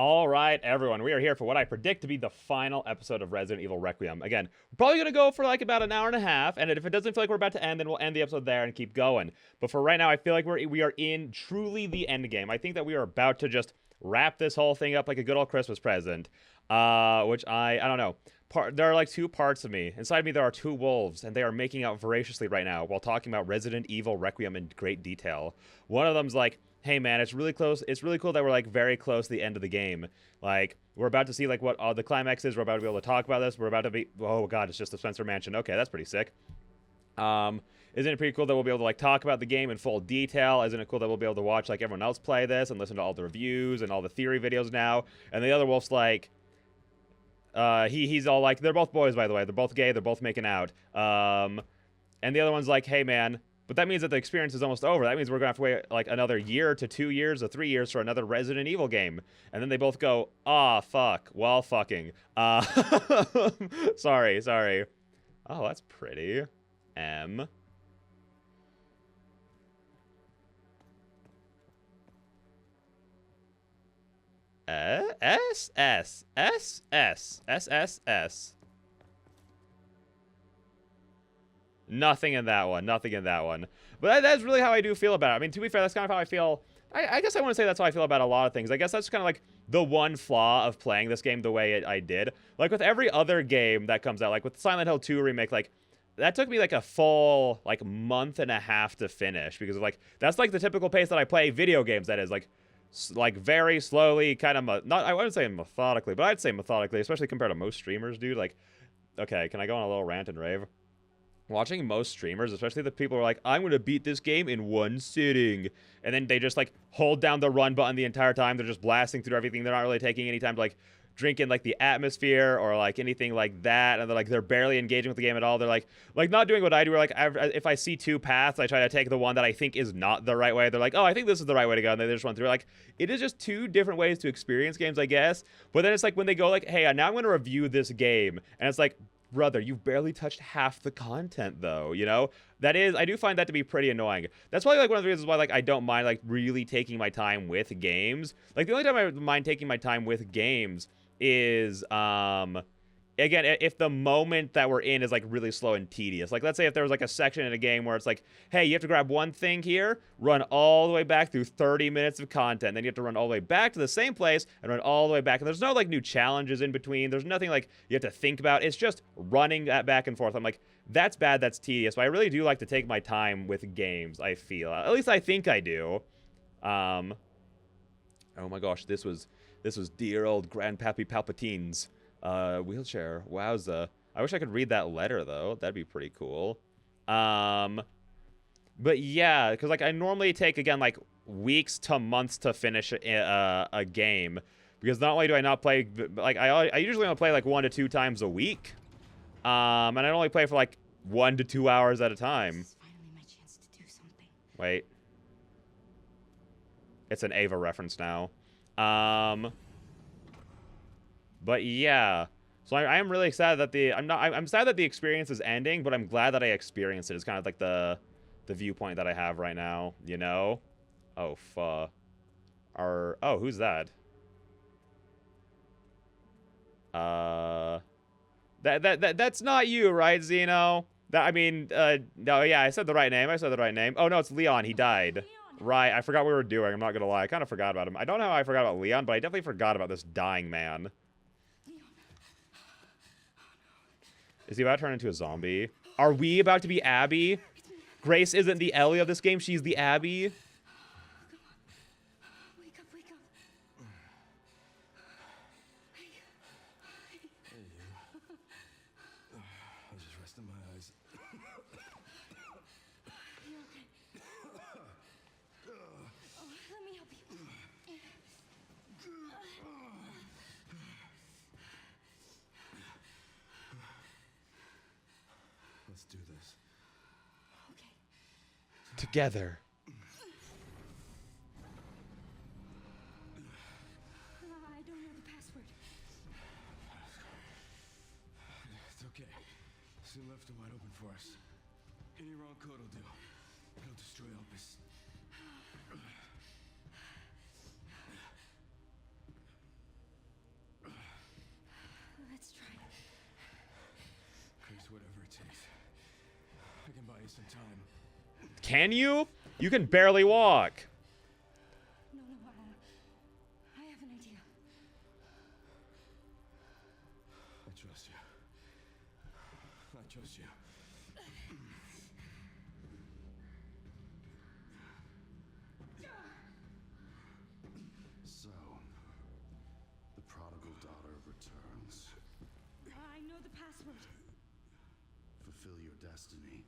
All right, everyone, we are here for what I predict to be the final episode of Resident Evil Requiem. Again, we're probably going to go for like about an hour and a half, and if it doesn't feel like we're about to end, then we'll end the episode there and keep going. But for right now, I feel like we are in truly the end game. I think that we are about to just wrap this whole thing up like a good old Christmas present, which I don't know. There are like two parts of me. Inside me, there are two wolves, and they are making out voraciously right now while talking about Resident Evil Requiem in great detail. One of them's like, hey man, it's really close. It's really cool that we're like very close to the end of the game. Like we're about to see like what the climax is. We're about to be able to talk about this. We're about to be. Oh god, it's just the Spencer Mansion. Okay, that's pretty sick. Isn't it pretty cool that we'll be able to like talk about the game in full detail? Isn't it cool that we'll be able to watch like everyone else play this and listen to all the reviews and all the theory videos now? And the other wolf's like, he's all like, they're both boys by the way. They're both gay. They're both making out. And the other one's like, hey man. But that means that the experience is almost over. That means we're going to have to wait like another year to 2 years or 3 years for another Resident Evil game. And then they both go, ah, fuck. Well, fucking. Sorry. Oh, that's pretty. M. S. S. S. S. S. S. S. Nothing in that one. Nothing in that one. But that's really how I do feel about it. I mean, to be fair, that's kind of how I feel. I guess I want to say that's how I feel about a lot of things. I guess that's kind of like the one flaw of playing this game the way I did. Like with every other game that comes out, like with Silent Hill 2 Remake, like that took me like a full like month and a half to finish because of like that's like the typical pace that I play video games. That is like very slowly, kind of not. I wouldn't say methodically, but I'd say methodically, especially compared to most streamers, dude. Like, okay, can I go on a little rant and rave? Watching most streamers, especially the people who are like, I'm going to beat this game in one sitting. And then they just, like, hold down the run button the entire time. They're just blasting through everything. They're not really taking any time to, like, drink in, like, the atmosphere or, like, anything like that. And they're barely engaging with the game at all. They're, like not doing what I do. Where, like, if I see two paths, I try to take the one that I think is not the right way. They're like, oh, I think this is the right way to go. And they just run through. Like, it is just two different ways to experience games, I guess. But then it's, like, when they go, like, hey, now I'm going to review this game. And it's, like, brother, you've barely touched half the content, though, you know? That is, I do find that to be pretty annoying. That's probably, like, one of the reasons why, like, I don't mind, like, really taking my time with games. Like, the only time I mind taking my time with games is, again, if the moment that we're in is, like, really slow and tedious. Like, let's say if there was, like, a section in a game where it's like, hey, you have to grab one thing here, run all the way back through 30 minutes of content, then you have to run all the way back to the same place and run all the way back. And there's no, like, new challenges in between. There's nothing, like, you have to think about. It's just running that back and forth. I'm like, that's bad, that's tedious. But I really do like to take my time with games, I feel. At least I think I do. Oh my gosh, this was dear old Grandpappy Palpatine's wheelchair. Wowza. I wish I could read that letter though. That'd be pretty cool. But yeah, because like I normally take again like weeks to months to finish a game because not only do I not play like I usually only play like 1 to 2 times a week, and I only play for like 1 to 2 hours at a time. This is finally my chance to do something. Wait, it's an Ava reference now. But yeah, so I am really excited that I'm sad that the experience is ending, but I'm glad that I experienced it. It's kind of like the viewpoint that I have right now, you know? Oh, oh, who's that? That's not you, right, Zeno? I mean, no, yeah, I said the right name. Oh, no, it's Leon. He died. Right, I forgot what we were doing. I'm not gonna lie. I kind of forgot about him. I don't know how I forgot about Leon, but I definitely forgot about this dying man. Is he about to turn into a zombie? Are we about to be Abby? Grace isn't the Ellie of this game. She's the Abby. Come on. Wake up. Hey, you. I was just resting my eyes. You okay? Oh, let me help you. Let's do this. Okay. Together. I don't know the password. It's okay. Soon left are wide open for us. Any wrong code will do. It'll destroy Opus. buy you some time. Can you? You can barely walk. No, I have an idea. I trust you. I trust you. So, the prodigal daughter returns. I know the password. Fulfill your destiny,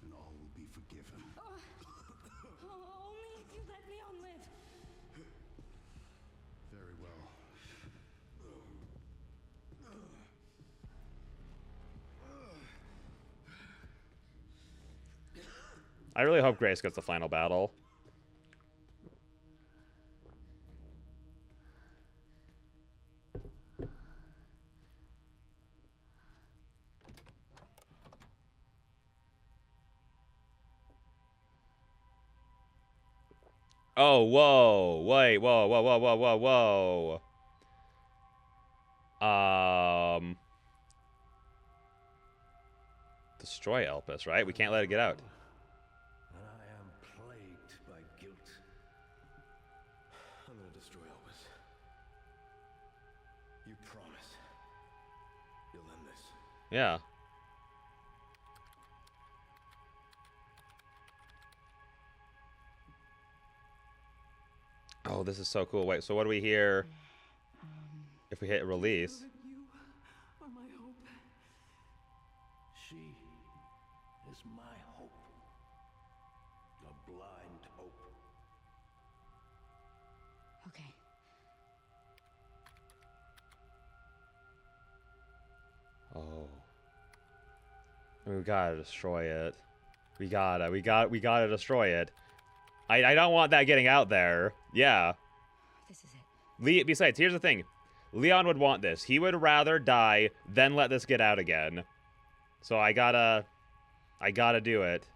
and all will be forgiven. Only if you let Leon live. Very well. I really hope Grace gets the final battle. Oh, whoa. Wait, whoa, whoa, whoa, whoa, whoa, whoa. Destroy Elpis, right? We can't let it get out. And I am plagued by guilt. I'm gonna destroy Elvis. You promise. You'll end this. Yeah. Oh, this is so cool. Wait, so what do we hear if we hit release? You are my hope. She is my hope. A blind hope. Okay. Oh. We gotta destroy it. We gotta destroy it. I don't want that getting out there. Yeah. This is it. Besides, here's the thing. Leon would want this. He would rather die than let this get out again. So I gotta do it.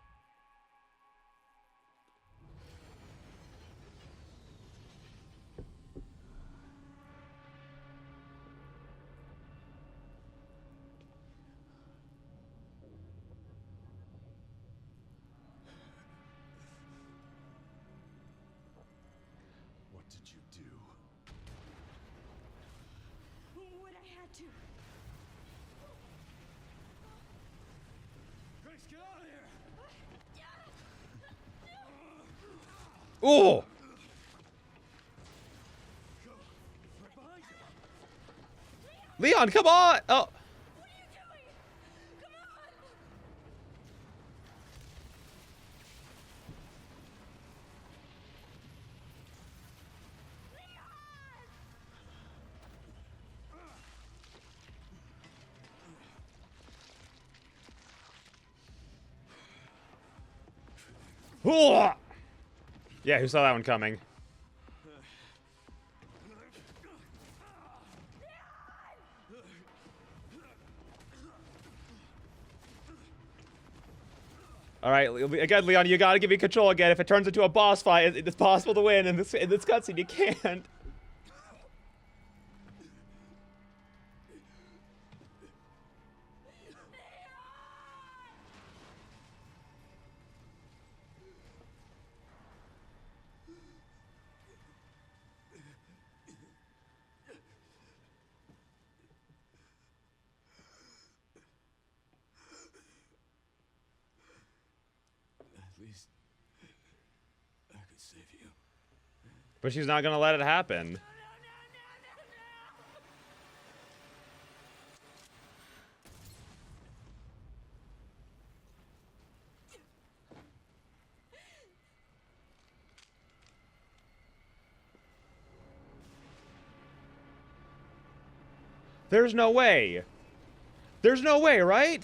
What did you do? What I had to. Grace, get out of here! Oh! Right behind you! Leon, come on! Oh. What are you doing? Come on! Oh! Yeah, who saw that one coming? All right, again, Leon, you gotta give me control again. If it turns into a boss fight, it's possible to win in this cutscene. You can't. At least I could save you. But she's not gonna let it happen. There's no way. There's no way, right?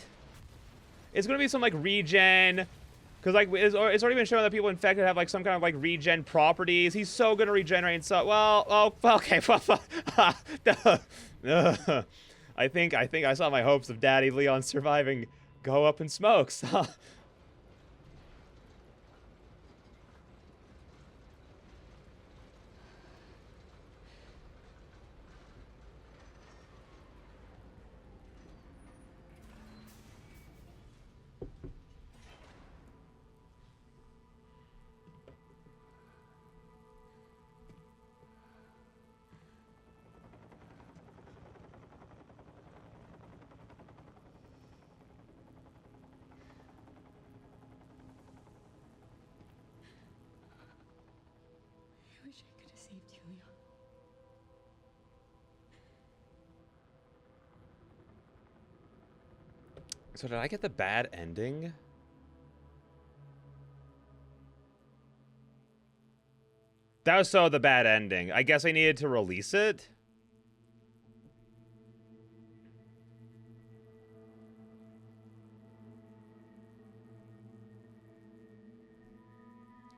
It's gonna be some like regen, because like it's already been shown that people infected have like some kind of like regen properties. He's so gonna regenerate. So okay. I think I saw my hopes of Daddy Leon surviving go up in smoke. So. saved you, Leon. So did I get the bad ending? That was so the bad ending. I guess I needed to release it?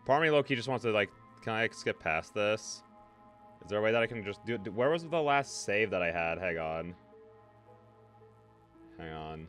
Part of me, low-key, just wants to, like, can I skip past this? Is there a way that I can just do... Where was the last save that I had? Hang on. Hang on.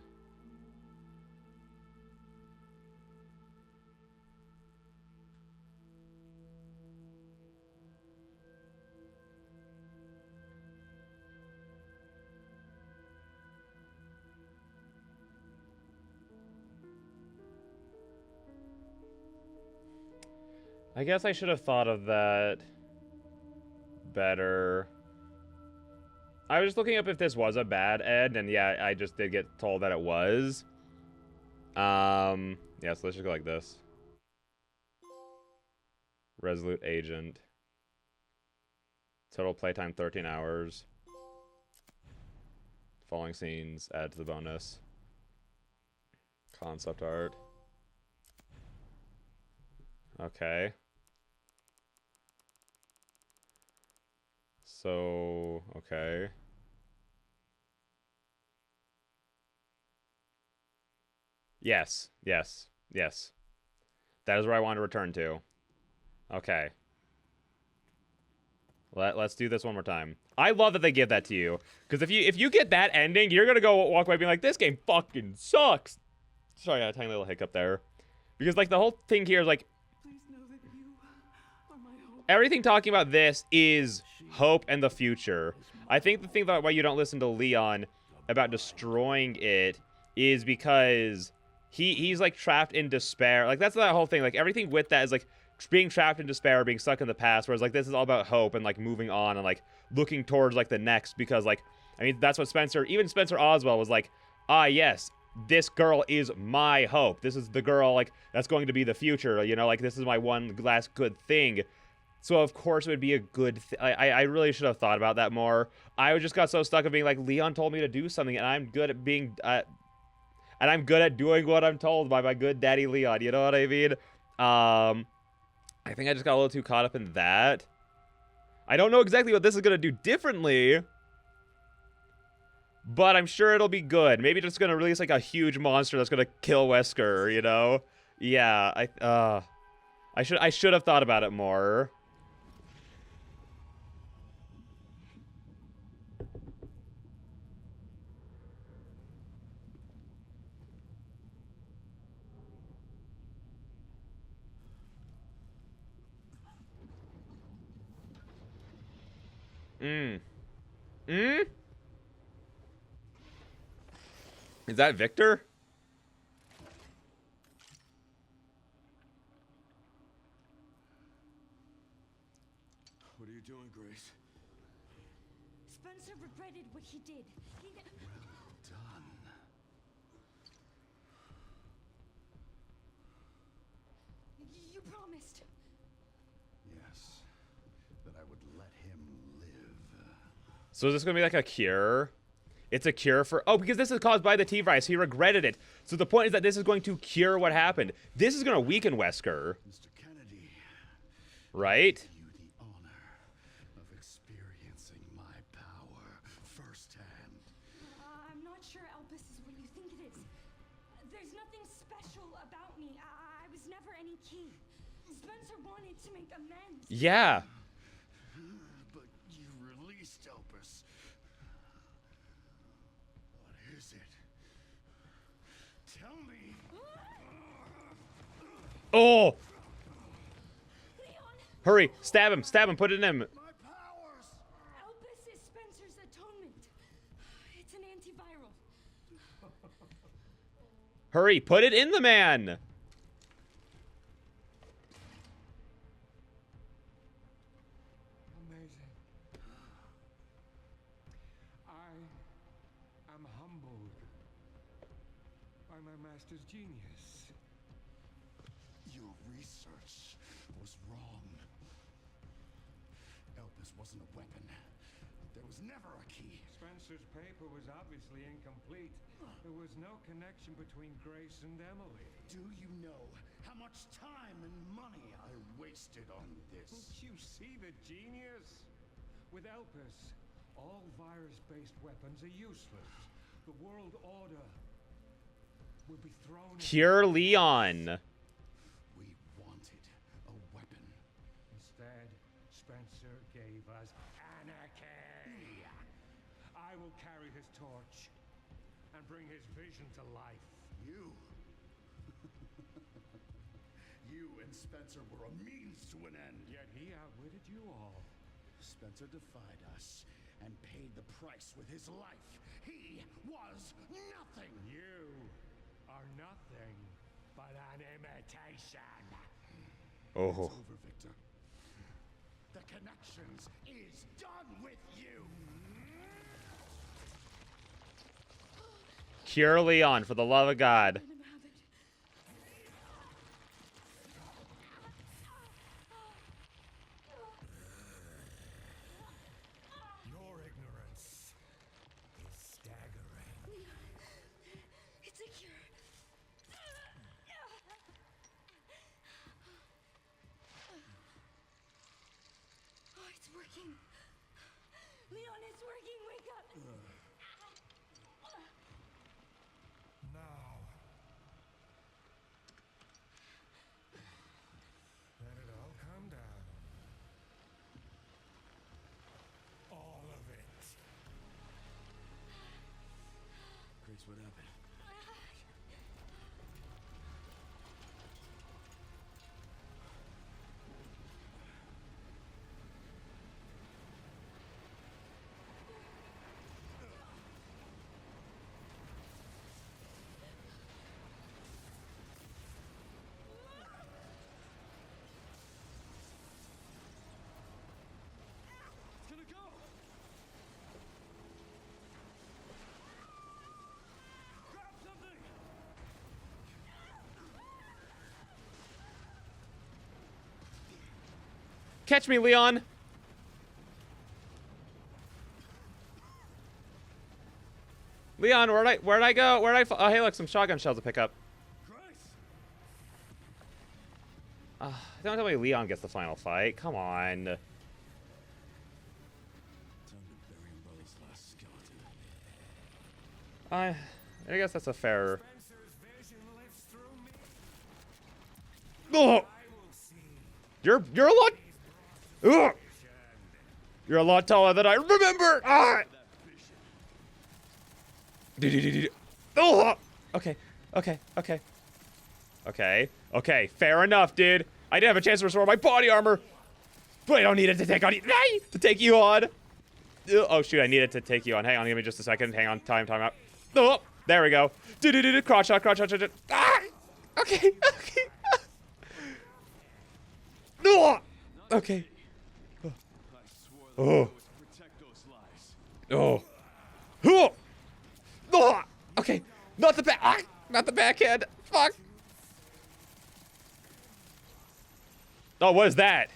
I guess I should have thought of that better. I was just looking up if this was a bad end, and yeah, I just did get told that it was. Yeah, so let's just go like this. Resolute Agent. Total playtime 13 hours. Following scenes add to the bonus. Concept art. Okay. So, okay. Yes, yes, yes. That is where I want to return to. Okay. Let's do this one more time. I love that they give that to you. Because if you get that ending, you're gonna go walk away being like, this game fucking sucks. Sorry, I had a tiny little hiccup there. Because like the whole thing here is like, Please know that you are my hope. everything talking about this is hope and the future. I think the thing about why you don't listen to Leon about destroying it is because he's like trapped in despair. Like that's that whole thing. Like everything with that is like being trapped in despair, being stuck in the past, whereas like this is all about hope and like moving on and like looking towards like the next, because like I mean that's what even Spencer Oswell was like, ah yes, this girl is my hope. This is the girl like that's going to be the future, you know, like this is my one last good thing. So of course it would be a good I really should have thought about that more. I just got so stuck of being like, Leon told me to do something and I'm good at being and I'm good at doing what I'm told by my good daddy Leon, you know what I mean? I think I just got a little too caught up in that. I don't know exactly what this is going to do differently, but I'm sure it'll be good. Maybe it's going to release like a huge monster that's going to kill Wesker, you know? Yeah, I should have thought about it more. Is that Victor? What are you doing, Grace? Spencer regretted what he did. Done. You promised. Yes. That I would let him live. So is this going to be like a cure? It's a cure for... Oh, because this is caused by the T-Virus. He regretted it. So the point is that this is going to cure what happened. This is going to weaken Wesker. Mr. Kennedy. Right? You the honor of experiencing my power firsthand. I'm not sure Elpis is what you think it is. There's nothing special about me. I was never any key. Spencer wanted to make amends. Yeah. But you released Elpis. What is it? Tell me. Oh! Leon! Hurry. Stab him. Stab him. Put it in him. My powers. Elpis is Spencer's atonement. It's an antiviral. Hurry. Put it in the man. Amazing. I am humbled by my master's genius. Your research was wrong. Elpis wasn't a weapon. There was never a key. Spencer's paper was obviously incomplete. There was no connection between Grace and Emily. Do you know how much time and money I wasted on this? Don't you see the genius? With Elpis, all virus-based weapons are useless. The world order will be thrown. Cure Leon. We wanted a weapon. Instead, Spencer gave us anarchy. I will carry his torch and bring his vision to life. You. You and Spencer were a means to an end. Yet he outwitted you all. Spencer defied us and paid the price with his life. He was nothing. You are nothing but an imitation. Oh. It's over, Victor. The Connections is done with you. Cure Leon, for the love of God. Let him have it. Your ignorance is staggering. It's a cure. Oh, it's working. Leon, it's working. Wake up. Now, let it all come down. All of it. Grace, what happened? It's gonna go! Grab something! Catch me, Leon. Leon, where'd I go? Oh, hey, look, some shotgun shells to pick up. Grace! Don't tell me Leon gets the final fight. Come on. Time to bury Umbrella's last skeleton. I guess that's a fair. Spencer's vision lives through me. Oh, I will see. you're a lot. Ugh. You're a lot taller than I remember. Ah. Oh. Okay. Okay. Fair enough, dude. I did have a chance to restore my body armor, but I don't need it to take on you. To take you on. Oh shoot! I need it to take you on. Hang on, give me just a second. Hang on. Time out. Oh, there we go. Crotch shot. Ah. Okay. Oh. Okay. I swore that Oh. I was to protect those lives. Oh. Okay. Not the back. Ah. Not the backhand. Fuck. Oh, what is that?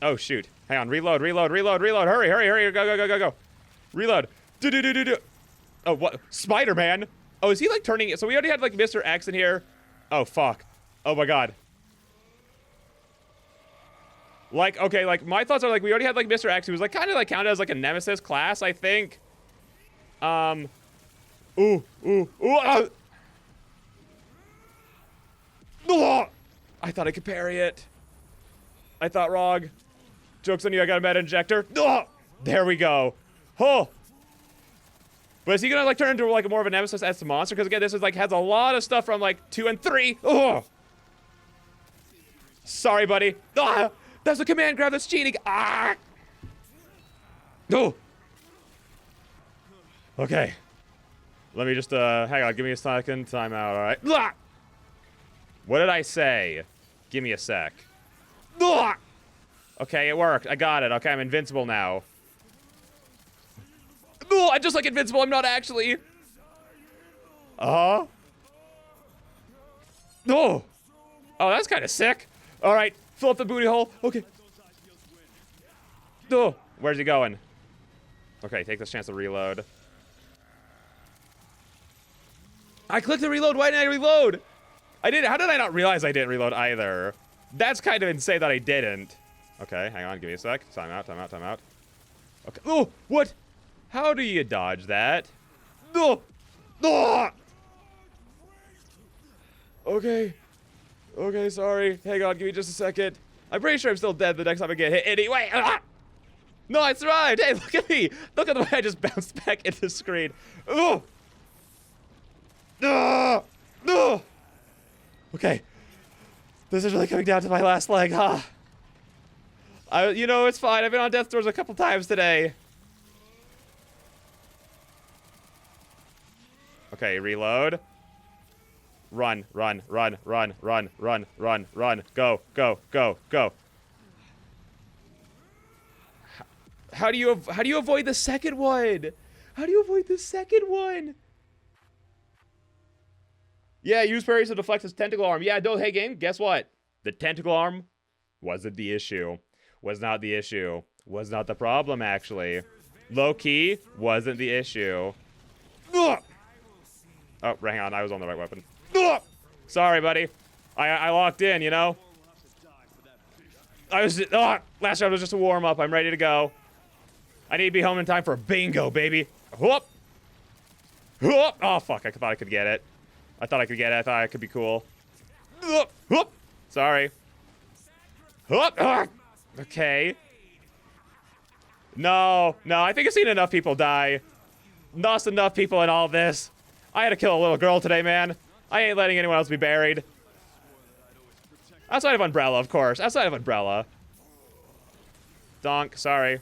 Oh shoot. Hang on. Reload. Hurry. Go. Reload. Oh, what? Spider-Man? Oh, is he like turning it? So we already had like Mr. X in here. Oh, fuck. Oh my god. Like, okay, like my thoughts are like we already had like Mr. X, who was like kind of like counted as like a nemesis class, I think. Ooh. I thought I could parry it. I thought wrong. Joke's on you, I got a meta injector. There we go. Oh. But is he gonna like turn into like more of a nemesis as the monster? Because again, this is like has a lot of stuff from like 2 and 3. Oh. Sorry, buddy. Ah, that's a command grab. That's cheating. Ah. No. Okay. Let me just hang on. Give me a second. Time out. All right. Ah. What did I say? Give me a sec. Ah. Okay, it worked. I got it. Okay, I'm invincible now. Oh, I'm just like invincible. I'm not actually. No. Oh, that's kind of sick. All right, fill up the booty hole. Okay. Oh, where's he going? Okay, take this chance to reload. I clicked to reload. Why didn't I reload? I did. How did I not realize I didn't reload either? That's kind of insane that I didn't. Okay, hang on. Give me a sec. Time out. Time out. Time out. Okay. Oh, what? How do you dodge that? Oh. Oh. Okay. Okay, sorry. Hang on. Give me just a second. I'm pretty sure I'm still dead the next time I get hit anyway. Ah! No, I survived. Hey, look at me. Look at the way I just bounced back into the screen. Oh. No! No! Okay. This is really coming down to my last leg, huh? You know, it's fine. I've been on death's doors a couple times today. Okay, reload. Run, run, run, run, run, run, run, run. Go, go, go, go. How do you avoid the second one? How do you avoid the second one? Yeah, use parries to deflect his tentacle arm. Yeah, no, hey game, guess what? The tentacle arm wasn't the issue. Was not the issue. Was not the problem, actually. Low key wasn't the issue. Ugh! Oh, hang on, I was on the right weapon. Ugh! Sorry, buddy. I locked in, you know? Last round was just a warm-up. I'm ready to go. I need to be home in time for bingo, baby. Whoop! Whoop! Oh, fuck, I thought I could get it. I thought I could get it. I thought I could be cool. Whoop! Sorry. Whoop! Okay. No, I think I've seen enough people die. Lost enough people in all this. I had to kill a little girl today, man. I ain't letting anyone else be buried. Outside of Umbrella, of course. Outside of Umbrella. Donk, sorry.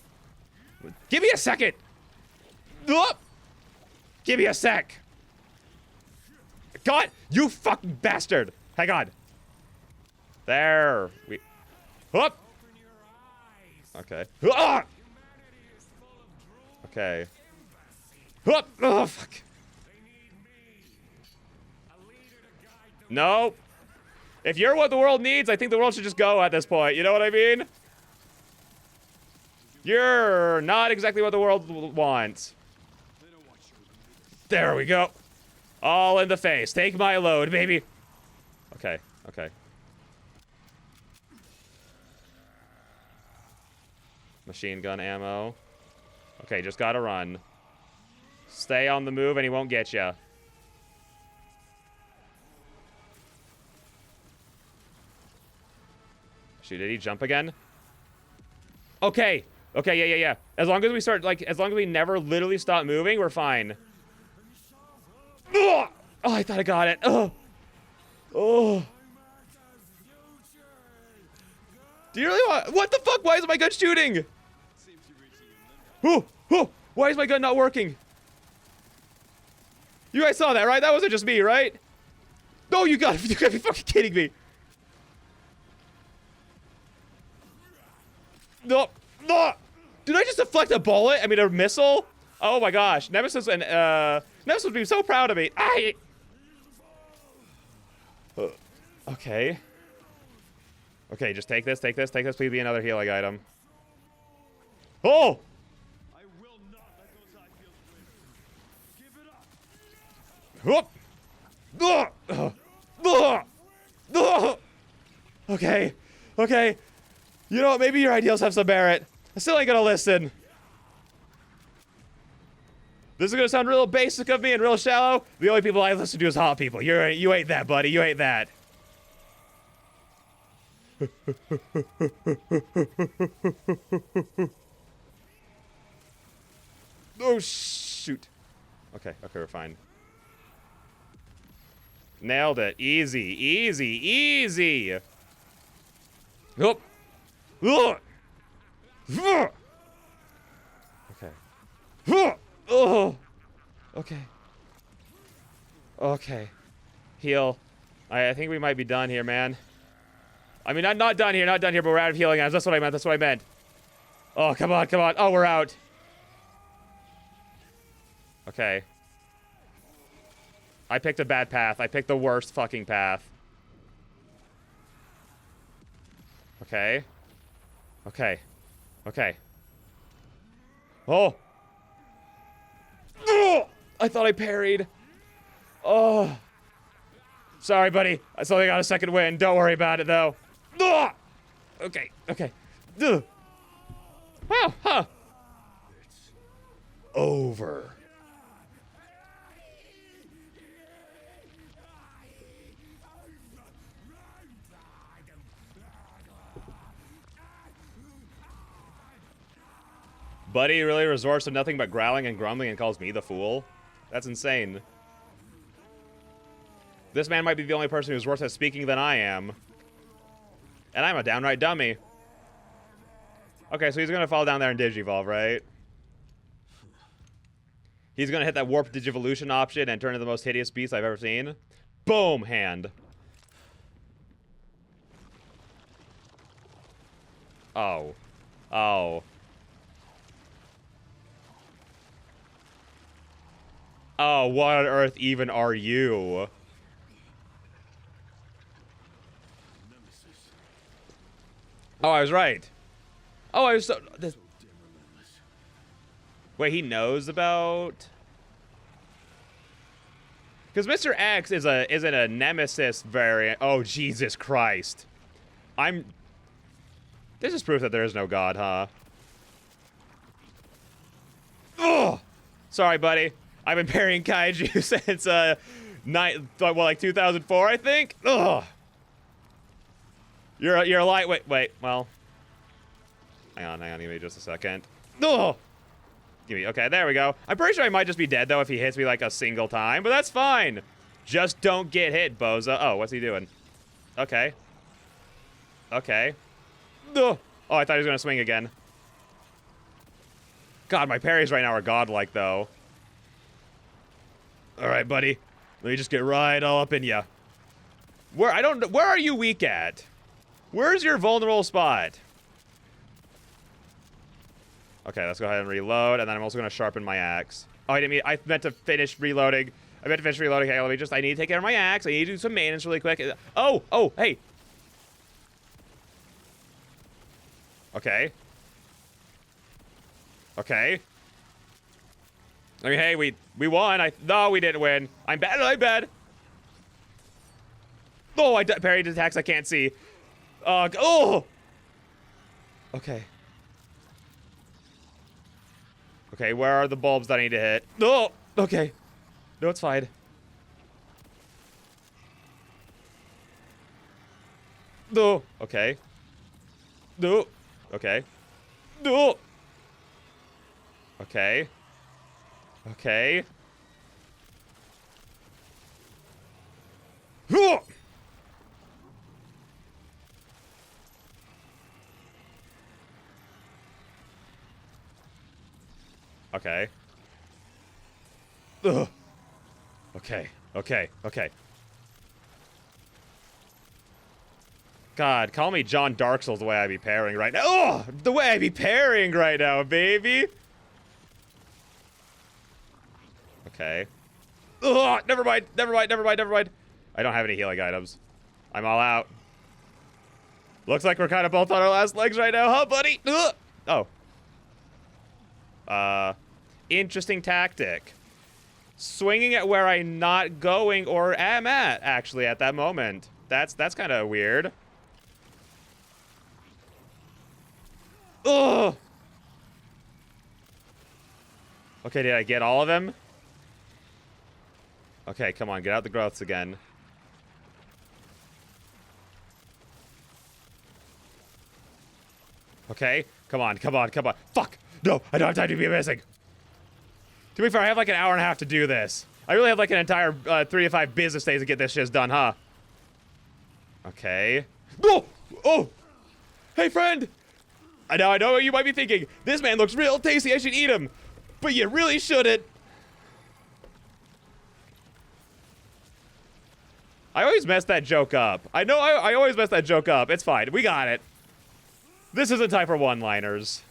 Give me a second! Give me a sec! God, you fucking bastard! Hang on. There. Whoop! Okay. Okay. Whoop! Oh, fuck. No. If you're what the world needs, I think the world should just go at this point. You know what I mean? You're not exactly what the world wants. There we go. All in the face. Take my load, baby. Okay, okay. Machine gun ammo. Okay, just gotta run. Stay on the move and he won't get ya. Shoot, did he jump again? Okay. Okay, yeah. As long as we start, like, as long as we never literally stop moving, we're fine. Oh, I thought I got it. Oh. Do you really want... What the fuck? Why is my gun shooting? Why is my gun not working? You guys saw that, right? That wasn't just me, right? No, you gotta be fucking kidding me. No. Did I just deflect a bullet? I mean, a missile? Oh my gosh. Nemesis and, Nemesis would be so proud of me. Okay. Okay, just take this. Please be another healing item. Oh! I will not let those ideals win. Give it up! Okay. You know what? Maybe your ideals have some merit. I still ain't gonna listen. This is gonna sound real basic of me and real shallow. The only people I listen to is hot people. You ain't that, buddy. You ain't that. Oh, shoot. Okay, we're fine. Nailed it. Easy. Nope. Okay. Oh. Okay. Heal. I think we might be done here, man. I mean, not done here, but we're out of healing items. That's what I meant. Oh, come on. Oh, we're out. Okay. I picked a bad path. I picked the worst fucking path. Okay. Oh. Ugh! I thought I parried. Oh. Sorry, buddy. I still got a second win. Don't worry about it, though. Ugh! Okay, okay. Ugh. Wow, huh. It's Over. Buddy really resorts to nothing but growling and grumbling and calls me the fool? That's insane. This man might be the only person who's worse at speaking than I am. And I'm a downright dummy. Okay, so he's gonna fall down there and Digivolve, right? He's gonna hit that Warp Digivolution option and turn into the most hideous beast I've ever seen. Boom! Hand. Oh. Oh. Oh, what on earth even are you? nemesis. Oh, I was right. Oh, I was so... This, So damn relentless. wait, he knows about... Because Mr. X isn't a nemesis variant. Oh, Jesus Christ. This is proof that there is no God, huh? Ugh! Sorry, buddy. I've been parrying kaiju since, like 2004, I think? Ugh! You're a lightweight. Wait, well... Hang on, give me just a second. Ugh! Okay, there we go. I'm pretty sure I might just be dead, though, if he hits me, like, a single time, but that's fine. Just don't get hit, Boza. Oh, what's he doing? Okay. Okay. Ugh. Oh, I thought he was gonna swing again. God, my parries right now are godlike, though. Alright, buddy. Let me just get right all up in ya. Where are you weak at? Where's your vulnerable spot? Okay, let's go ahead and reload, and then I'm also gonna sharpen my axe. Oh, I meant to finish reloading. Okay, I need to take care of my axe. I need to do some maintenance really quick. Oh, hey. Okay. Okay. I mean, hey, we won. No, we didn't win. I'm bad. Oh, I parried attacks I can't see. Oh! Okay. Okay, where are the bulbs that I need to hit? Oh! Okay. No, it's fine. No. Okay. No. Okay. No. Okay. Okay. Okay. Ugh. Okay. God, call me John Dark Souls the way I be parrying right now. Oh, the way I be parrying right now, baby. Okay. Ugh, never mind. I don't have any healing items. I'm all out. Looks like we're kind of both on our last legs right now, huh, buddy? Ugh. Oh. Interesting tactic. Swinging at where I'm not going or am at, actually, at that moment. That's kind of weird. Ugh! Okay, did I get all of them? Okay, come on, get out the growths again. Okay, come on. Fuck! No, I don't have time to be missing. To be fair, I have like an hour and a half to do this. I really have like an entire 3 to 5 business days to get this shit done, huh? Okay. Oh! Oh! Hey, friend! I know what you might be thinking. This man looks real tasty, I should eat him. But you really shouldn't. I always mess that joke up. I know I always mess that joke up. It's fine. We got it. This isn't time for one-liners.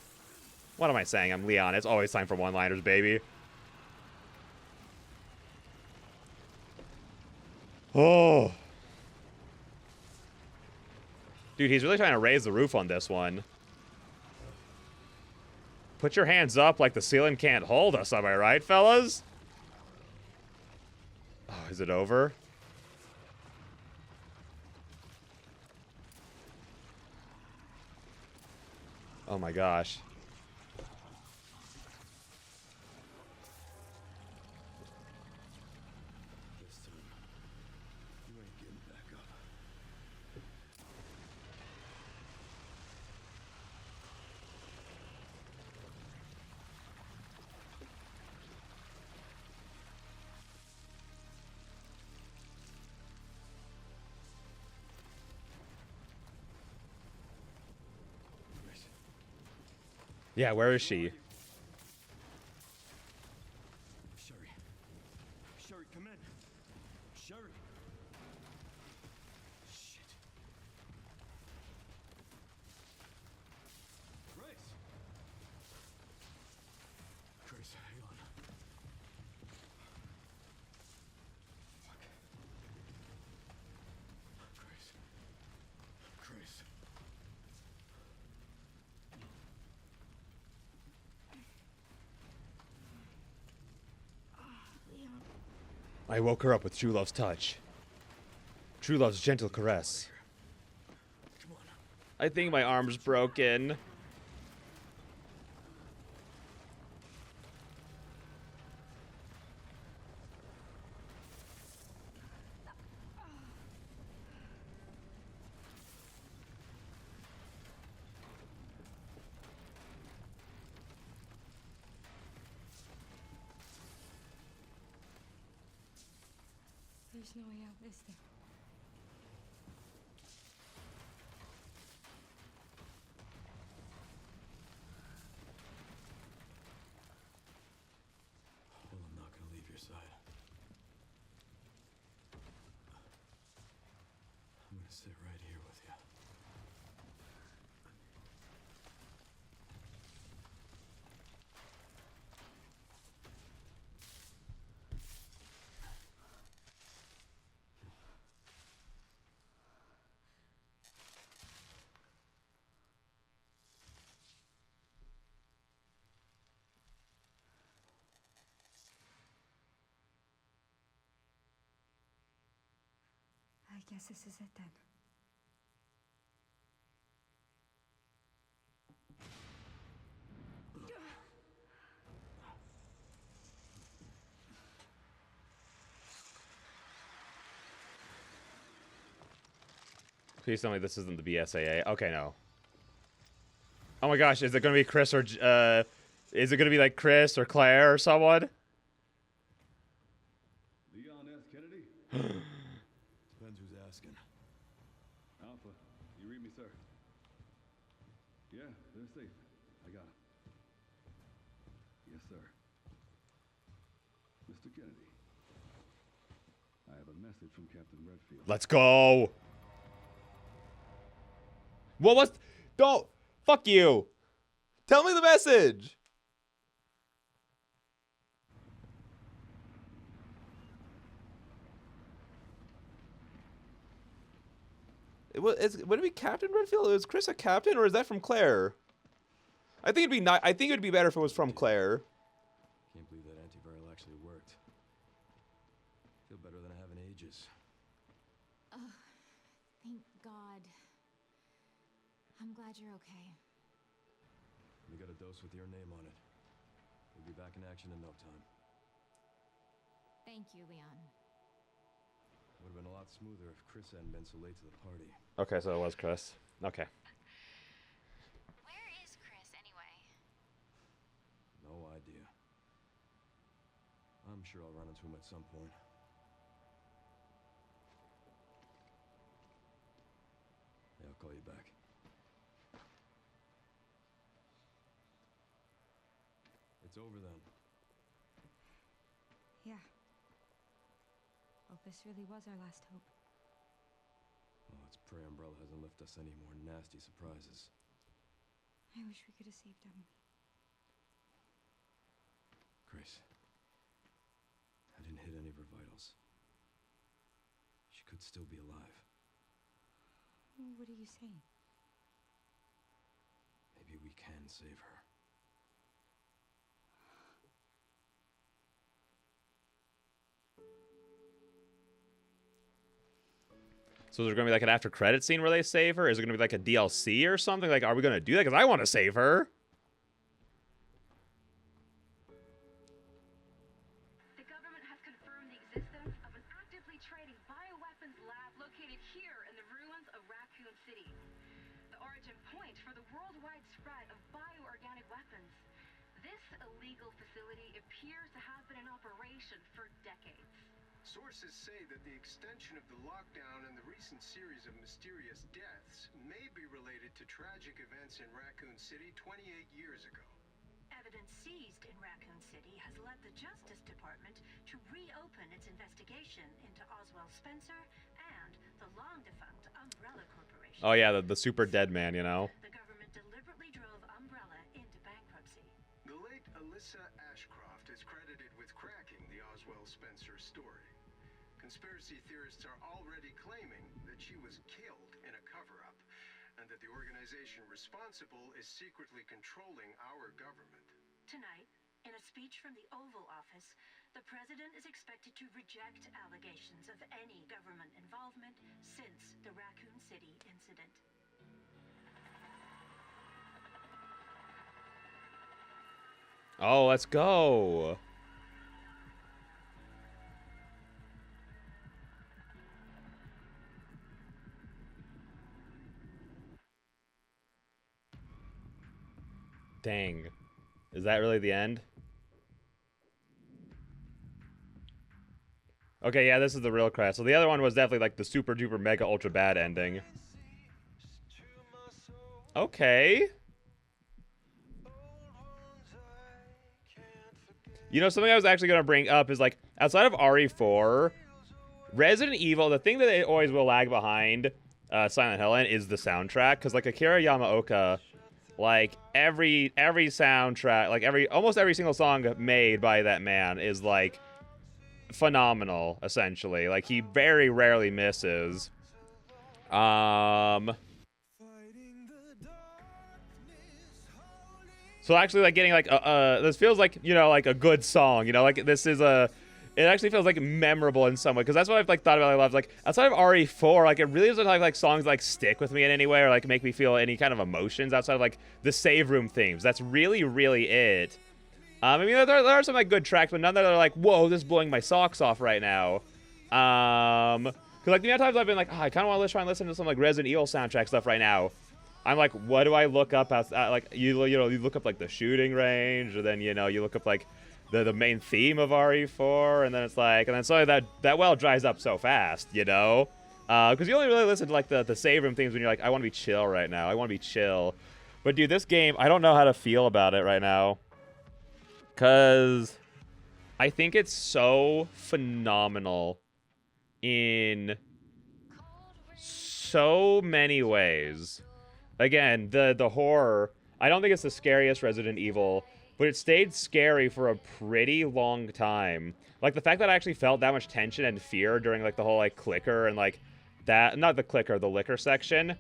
What am I saying? I'm Leon. It's always time for one-liners, baby. Oh. Dude, he's really trying to raise the roof on this one. Put your hands up like the ceiling can't hold us, am I right, fellas? Oh, is it over? Oh my gosh. This time, you ain't getting back up. Grace, Yeah, where is she? Sherry. Sherry, come in. Sherry. Shit. Grace. Grace, hang on. Fuck. Grace. Grace. Leon. I woke her up with true love's touch. True love's gentle caress. Come on. I think my arm's broken. There's no way out, is there? Well, I'm not gonna leave your side. I'm gonna sit right here with you. I guess this is it then. Please tell me this isn't the BSAA. Okay, no. Oh my gosh, is it gonna be Chris or is it gonna be like Chris or Claire or someone? Leon S. Kennedy? Depends who's asking. Alpha, you read me, sir? Yeah, they're safe. I got 'em. Yes, sir. Mr. Kennedy, I have a message from Captain Redfield. Let's go. What was? Don't. Fuck you. Tell me the message. Would it be Captain Redfield? Is Chris a captain, or is that from Claire? I think it'd be not. I think it'd be better if it was from Claire. Can't believe that antiviral actually worked. Feel better than I have in ages. Thank God. I'm glad you're okay. We got a dose with your name on it. We'll be back in action in no time. Thank you, Leon. Would have been a lot smoother if Chris hadn't been so late to the party. Okay, so it was Chris. Okay. Where is Chris, anyway? No idea. I'm sure I'll run into him at some point. Yeah, I'll call you back. It's over then. Yeah. Well, this really was our last hope. Well, let's pray Umbrella hasn't left us any more nasty surprises. I wish we could have saved Emily. Grace, I didn't hit any of her vitals. She could still be alive. What are you saying? Maybe we can save her. So is there gonna be like an after credit scene where they save her? Is it gonna be like a DLC or something? Like, are we gonna do that? Because I want to save her. The government has confirmed the existence of an actively trading bioweapons lab located here in the ruins of Raccoon City, the origin point for the worldwide spread of bioorganic weapons. This illegal facility appears to have been in operation for decades. Sources say that the extension of the lockdown and the recent series of mysterious deaths may be related to tragic events in Raccoon City 28 years ago. Evidence seized in Raccoon City has led the Justice Department to reopen its investigation into Oswald Spencer and the long-defunct Umbrella Corporation. Oh yeah, the super dead man, you know. The government deliberately drove Umbrella into bankruptcy. The late Alyssa Ashcroft is credited with cracking the Oswald Spencer story. Conspiracy theorists are already claiming that she was killed in a cover-up, and that the organization responsible is secretly controlling our government. Tonight, in a speech from the Oval Office, the president is expected to reject allegations of any government involvement since the Raccoon City incident. Oh, let's go. Dang. Is that really the end? Okay, yeah, this is the real crash. So the other one was definitely like the super duper mega ultra bad ending. Okay. You know, something I was actually going to bring up is like, outside of RE4, Resident Evil, the thing that it always will lag behind Silent Hill in is the soundtrack. Because like Akira Yamaoka, like every soundtrack, like almost every single song made by that man is like phenomenal, essentially. Like he very rarely misses. So actually, like getting like this feels like, you know, like a good song, you know, like this is it actually feels like memorable in some way, because that's what I've like thought about. I love, like outside of RE4, like it really doesn't have like songs like stick with me in any way or like make me feel any kind of emotions outside of like the save room themes. That's really it. I mean, there are some like good tracks, but none that are like, whoa, this is blowing my socks off right now. Because like the amount of times I've been like, oh, I kind of want to try and listen to some like Resident Evil soundtrack stuff right now. I'm like, what do I look up? Like you know, you look up like the shooting range, or then you know you look up like the main theme of RE4, and then it's like, and then suddenly that well dries up so fast, you know, because you only really listen to like the save room themes when you're like, I want to be chill right now. I want to be chill. But dude, this game, I don't know how to feel about it right now, because I think it's so phenomenal in so many ways. Again, the horror, I don't think it's the scariest Resident Evil, but it stayed scary for a pretty long time. Like, the fact that I actually felt that much tension and fear during, like, the whole, like, clicker and, like, that, not the clicker, the liquor section,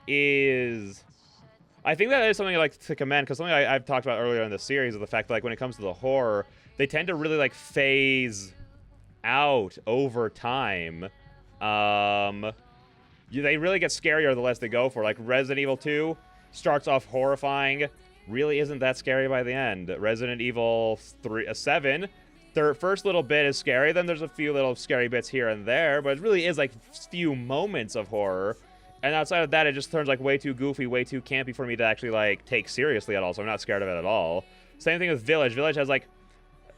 is, I think that is something I like to commend, because something I've talked about earlier in the series is the fact that, like, when it comes to the horror, they tend to really, like, phase out over time. They really get scarier the less they go for. Like, Resident Evil 2 starts off horrifying, really isn't that scary by the end. Resident Evil 7, their first little bit is scary, then there's a few little scary bits here and there, but it really is, like, few moments of horror. And outside of that, it just turns, like, way too goofy, way too campy for me to actually, like, take seriously at all, so I'm not scared of it at all. Same thing with Village. Village has, like,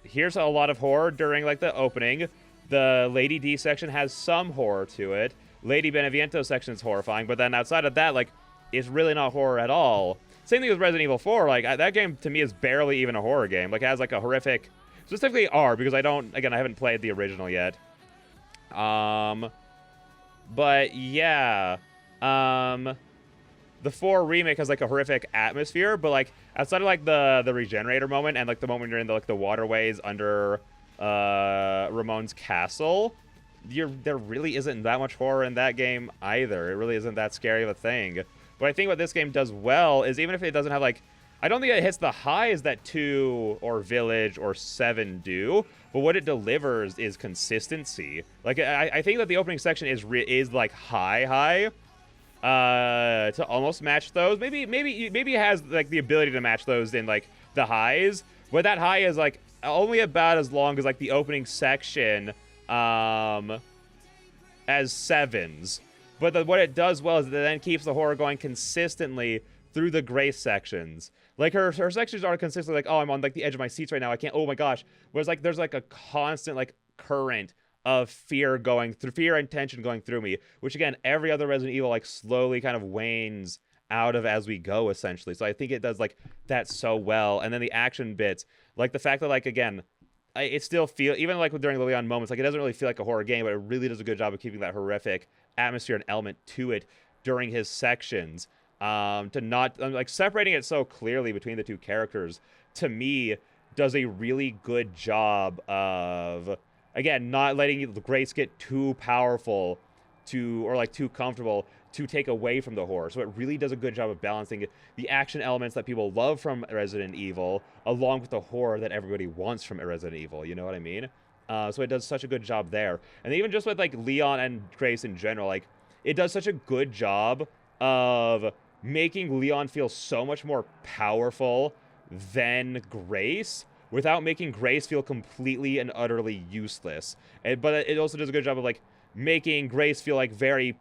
here's a lot of horror during, like, the opening. The Lady D section has some horror to it. Lady Beneviento section is horrifying, but then outside of that, like, it's really not horror at all. Same thing with Resident Evil 4. Like, that game to me is barely even a horror game. Like, it has like a horrific, specifically R, because I haven't played the original yet. But yeah, the 4 remake has like a horrific atmosphere, but like outside of like the regenerator moment and like the moment you're in the like the waterways under Ramon's castle, there really isn't that much horror in that game either. It really isn't that scary of a thing. But I think what this game does well is, even if it doesn't have like I don't think it hits the highs that 2 or Village or 7 do, but what it delivers is consistency. Like, I think that the opening section is like high, to almost match those. Maybe it has like the ability to match those in like the highs, but that high is like only about as long as like the opening section, as 7s. But what it does well is it then keeps the horror going consistently through the Grace sections. Like her sections are consistently like, oh, I'm on like the edge of my seats right now. I can't. Oh my gosh. Whereas like there's like a constant like current of fear and tension going through me, which again every other Resident Evil like slowly kind of wanes out of as we go essentially. So I think it does like that so well. And then the action bits, like the fact that like again, it still feel even like during the Leon moments, like it doesn't really feel like a horror game, but it really does a good job of keeping that horrific atmosphere and element to it during his sections. To not like separating it so clearly between the two characters, to me, does a really good job of again not letting Grace get too powerful or like too comfortable to take away from the horror. So it really does a good job of balancing the action elements that people love from Resident Evil along with the horror that everybody wants from Resident Evil. You know what I mean? So it does such a good job there. And even just with like Leon and Grace in general, like it does such a good job of making Leon feel so much more powerful than Grace without making Grace feel completely and utterly useless. But it also does a good job of like making Grace feel like very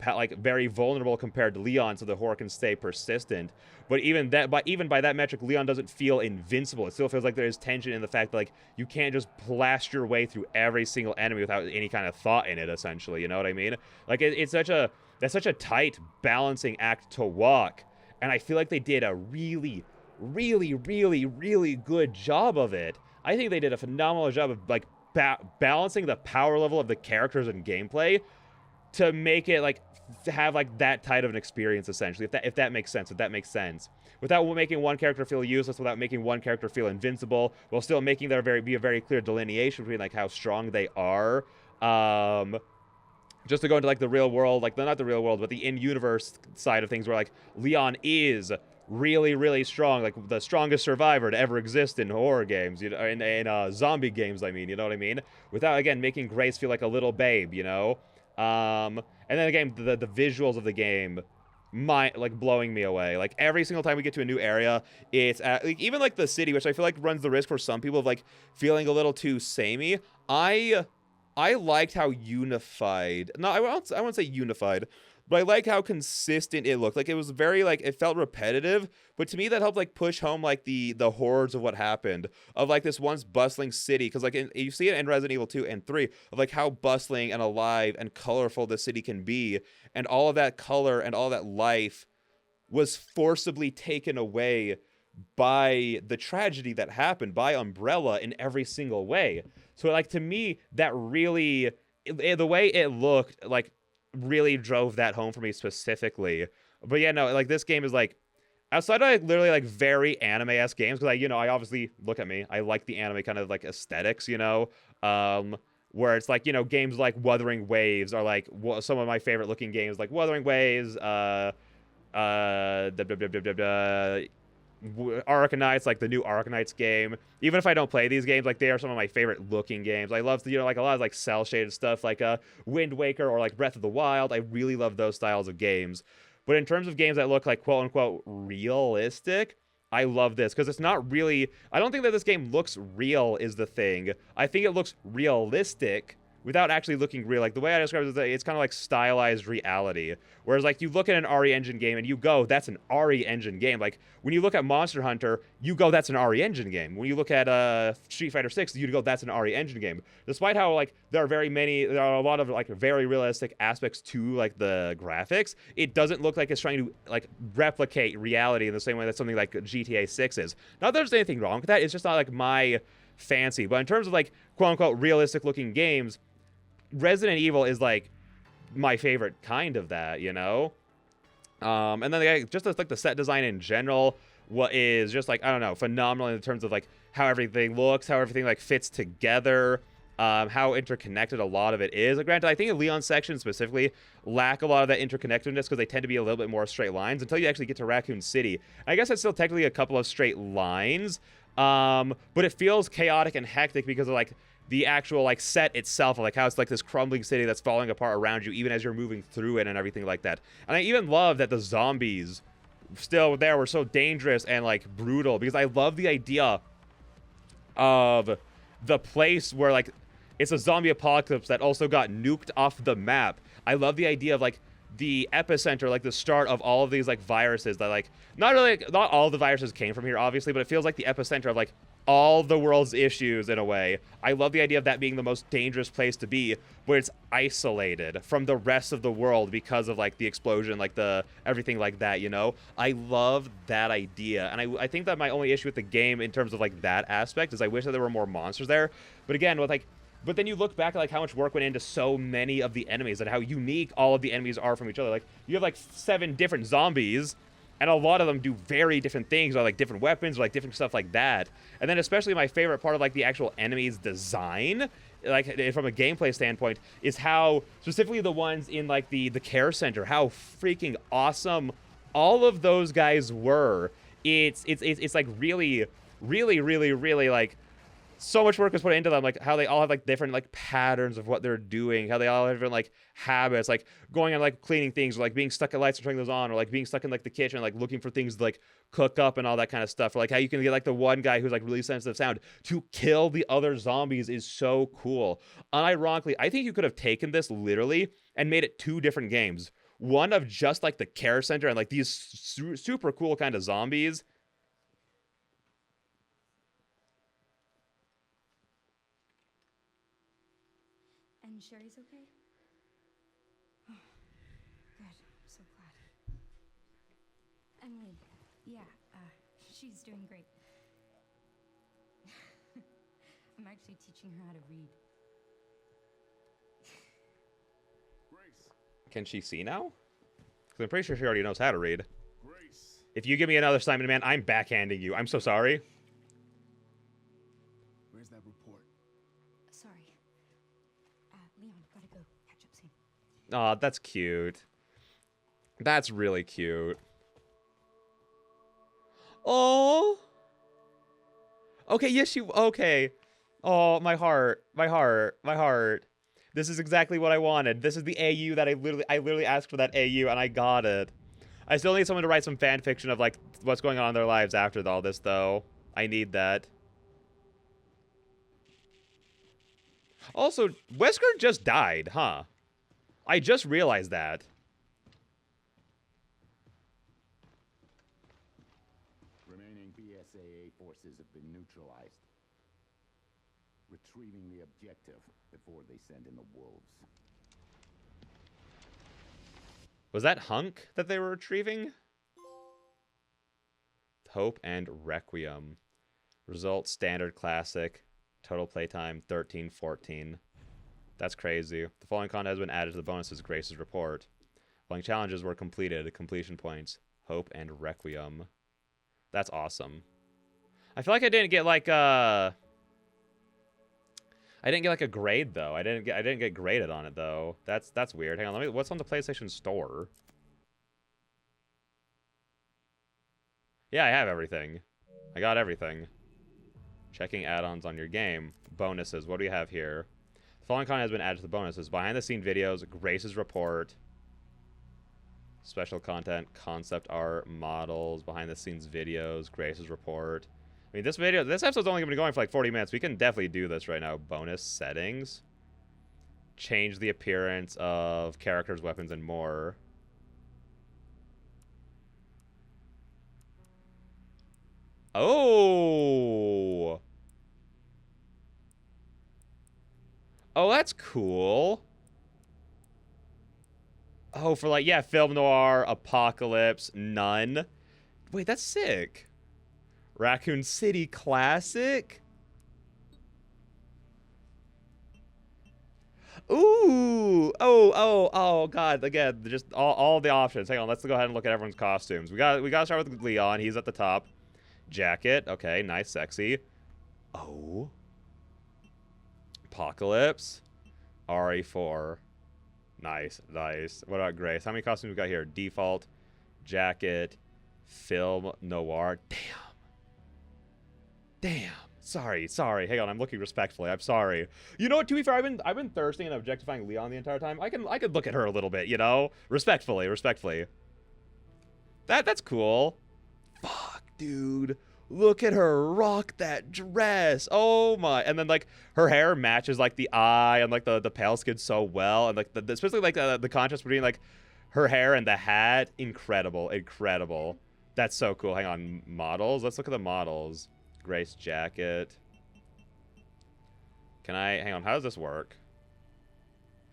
vulnerable compared to Leon, so the horror can stay persistent. But even by that metric, Leon doesn't feel invincible. It still feels like there is tension in the fact that like you can't just blast your way through every single enemy without any kind of thought in it. Essentially, you know what I mean? Like that's such a tight balancing act to walk, and I feel like they did a really, really, really, really good job of it. I think they did a phenomenal job of like balancing the power level of the characters and gameplay to make it like have like that tight of an experience essentially, if that makes sense, without making one character feel useless, without making one character feel invincible, while still making there be a very clear delineation between like how strong they are. Just to go into like the real world, like not the real world, but the in-universe side of things, where like Leon is really, really strong, like the strongest survivor to ever exist in horror games, you know, in zombie games, I mean, you know what I mean? Without, again, making Grace feel like a little babe, you know? And then again, the visuals of the game, like blowing me away. Like every single time we get to a new area, it's like, even like the city, which I feel like runs the risk for some people of like feeling a little too samey. I liked how unified. No, I won't say unified. But I like how consistent it looked. Like it was very like it felt repetitive, but to me that helped like push home like the horrors of what happened, of like this once bustling city, because like you see it in Resident Evil 2 and 3 of like how bustling and alive and colorful the city can be, and all of that color and all that life was forcibly taken away by the tragedy that happened by Umbrella in every single way. So like to me that really the way it looked like really drove that home for me specifically. But yeah, no, like this game is like outside of like literally like very anime-esque games, because I obviously look at me, I like the anime kind of like aesthetics, you know, where it's like, you know, games like Wuthering Waves are like some of my favorite looking games, like Wuthering Waves, Arkanites, like the new Arkanites game. Even if I don't play these games, like they are some of my favorite looking games. I love, you know, like a lot of like cell shaded stuff, like Wind Waker or like Breath of the Wild. I really love those styles of games. But in terms of games that look like quote unquote realistic, I love this because it's not really. I don't think that this game looks real is the thing. I think it looks realistic without actually looking real. Like the way I describe it is that it's kind of like stylized reality. Whereas like you look at an RE Engine game and you go, that's an RE Engine game. Like when you look at Monster Hunter, you go, that's an RE Engine game. When you look at Street Fighter 6, you go, that's an RE Engine game. Despite how like there are a lot of like very realistic aspects to like the graphics, it doesn't look like it's trying to like replicate reality in the same way that something like GTA 6 is. Not that there's anything wrong with that, it's just not like my fancy. But in terms of like quote unquote realistic looking games, Resident Evil is like my favorite kind of that, you know? And then just like the set design in general, what is just like, I don't know, phenomenal in terms of like how everything looks, how everything like fits together. how interconnected a lot of it is. Like, granted, I think the Leon section specifically lack a lot of that interconnectedness because they tend to be a little bit more straight lines until you actually get to Raccoon City. I guess that's still technically a couple of straight lines, but it feels chaotic and hectic because of, like, the actual, like, set itself, like how it's like this crumbling city that's falling apart around you even as you're moving through it and everything like that. And I even love that the zombies still there were so dangerous and, like, brutal, because I love the idea of the place where, like, it's a zombie apocalypse that also got nuked off the map. I love the idea of, like, the epicenter, like, the start of all of these, like, viruses that, like, not all the viruses came from here, obviously, but it feels like the epicenter of, like, all the world's issues in a way. I love the idea of that being the most dangerous place to be, where it's isolated from the rest of the world because of, like, the explosion, like, the everything like that, you know? I love that idea, and I think that my only issue with the game in terms of, like, that aspect is I wish that there were more monsters there. But again, with, like, but then you look back at, like, how much work went into so many of the enemies and how unique all of the enemies are from each other. Like, you have, like, 7 different zombies, and a lot of them do very different things, or, like, different weapons, or, like, different stuff like that. And then especially my favorite part of, like, the actual enemies design, like, from a gameplay standpoint, is how, specifically the ones in, like, the care center, how freaking awesome all of those guys were. It's like, really, really, really, really, like, so much work was put into them, like how they all have, like, different, like, patterns of what they're doing, how they all have different, like, habits, like going and, like, cleaning things, or, like, being stuck at lights and turning those on, or, like, being stuck in, like, the kitchen, like, looking for things to, like, cook up and all that kind of stuff, or, like, how you can get, like, the one guy who's, like, really sensitive sound to kill the other zombies is so cool. Unironically, I think you could have taken this literally and made it 2 different games. One of just, like, the care center and, like, these super cool kind of zombies. And Sherry's okay? Oh, good. I'm so glad. Emily, yeah, she's doing great. I'm actually teaching her how to read. Grace. Can she see now? Because I'm pretty sure she already knows how to read. Grace. If you give me another Simon Man, I'm backhanding you. I'm so sorry. Where's that report? Sorry. Leon, gotta go. Catch up soon. Aw, that's cute. That's really cute. Oh. Okay, yes, you... Okay. Oh, my heart. My heart. My heart. This is exactly what I wanted. This is the AU that I literally asked for, that AU, and I got it. I still need someone to write some fan fiction of, like, what's going on in their lives after all this, though. I need that. Also, Wesker just died, huh? I just realized that. Remaining BSAA forces have been neutralized. Retrieving the objective before they send in the wolves. Was that Hunk that they were retrieving? Hope and Requiem. Results, standard, classic. Total playtime, 13-14. That's crazy. The following content has been added to the bonuses, Grace's report. Following challenges were completed. Completion points, Hope and Requiem. That's awesome. I feel like I didn't get, like, I didn't get, like, a grade, though. I didn't get graded on it, though. That's weird. Hang on, what's on the PlayStation Store? Yeah, I have everything. I got everything. Checking add-ons on your game. Bonuses. What do we have here? The following content has been added to the bonuses. Behind-the-scenes videos, Grace's report, special content, concept art, models, behind-the-scenes videos, Grace's report. I mean, this episode's only going to be going for like 40 minutes. We can definitely do this right now. Bonus settings. Change the appearance of characters, weapons, and more. Oh! Oh, that's cool. Oh, for like, yeah, film noir, apocalypse, none. Wait, that's sick. Raccoon City Classic? Ooh! Oh, God. Again, just all the options. Hang on, let's go ahead and look at everyone's costumes. We gotta start with Leon. He's at the top. Jacket. Okay, nice, sexy. Oh. Apocalypse. RE4. Nice, nice. What about Grace? How many costumes we got here? Default, jacket, film, noir. Damn. Sorry. Hang on, I'm looking respectfully. I'm sorry. You know what? To be fair, I've been thirsting and objectifying Leon the entire time. I could look at her a little bit, you know, respectfully. That's cool. Fuck, dude. Look at her rock that dress. Oh my. And then like her hair matches like the eye and like the pale skin so well, and like especially like the contrast between like her hair and the hat. Incredible. That's so cool. Hang on, models. Let's look at the models. Grace jacket. Can I hang on? How does this work?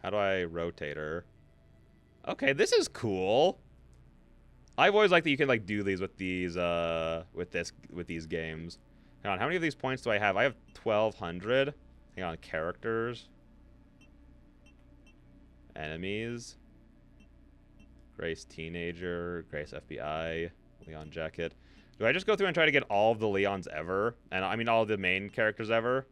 How do I rotate her? Okay, this is cool. I've always liked that you can like do these with these with these games. Hang on, how many of these points do I have? I have 1,200. Hang on, characters, enemies, Grace teenager, Grace FBI, Leon jacket. Do I just go through and try to get all of the Leons ever? And I mean all of the main characters ever?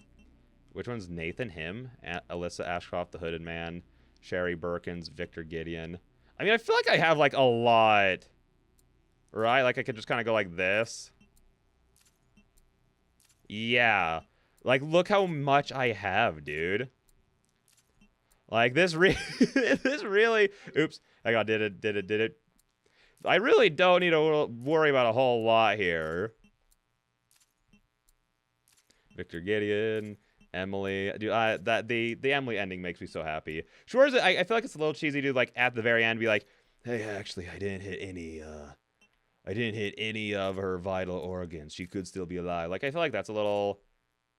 Which one's Nathan? Him? Alyssa Ashcroft, the Hooded Man, Sherry Birkins, Victor Gideon. I mean, I feel like I have like a lot. Right? Like I could just kind of go like this. Yeah. Like look how much I have, dude. Like this this really oops. Hang on, did it. I really don't need to worry about a whole lot here. Victor Gideon, Emily, dude. The Emily ending makes me so happy. Sure, I feel like it's a little cheesy to like at the very end be like, hey, actually, I didn't hit any of her vital organs. She could still be alive. Like I feel like that's a little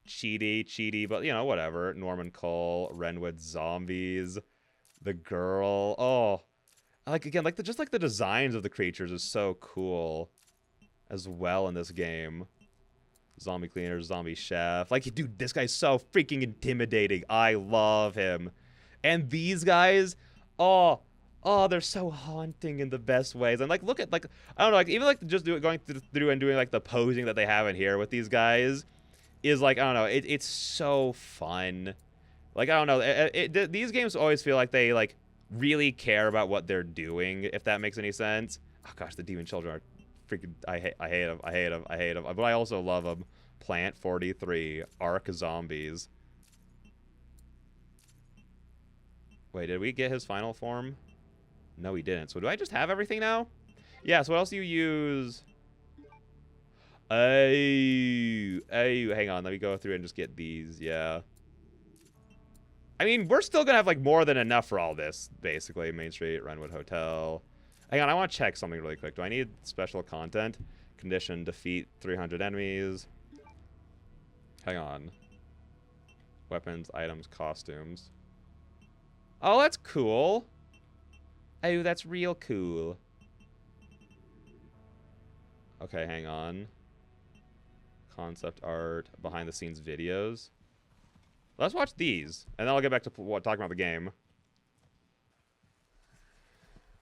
cheaty, but you know, whatever. Norman Cole, Renwood Zombies, the girl. Oh. Like again, like just like the designs of the creatures is so cool as well in this game. Zombie cleaner, zombie chef. Like, dude, this guy's so freaking intimidating. I love him. And these guys, oh, they're so haunting in the best ways. And like, look at like, I don't know, like even like just going through and doing like the posing that they have in here with these guys is like, I don't know, it's so fun. Like, I don't know, these games always feel like they like really care about what they're doing, if that makes any sense. Oh gosh, the demon children are freaking, I hate them, but I also love them. Plant 43, Arc Zombies. Wait, did we get his final form? No, we didn't. So do I just have everything now? Yeah, so what else do you use? Oh, hang on, let me go through and just get these, yeah. I mean, we're still gonna have like more than enough for all this, basically. Main Street, Renwood Hotel. Hang on, I want to check something really quick. Do I need special content? Condition, defeat 300 enemies. Hang on. Weapons, items, costumes. Oh, that's cool. Oh, that's real cool. Okay, hang on. Concept art, behind the scenes videos. Let's watch these, and then I'll get back to talking about the game.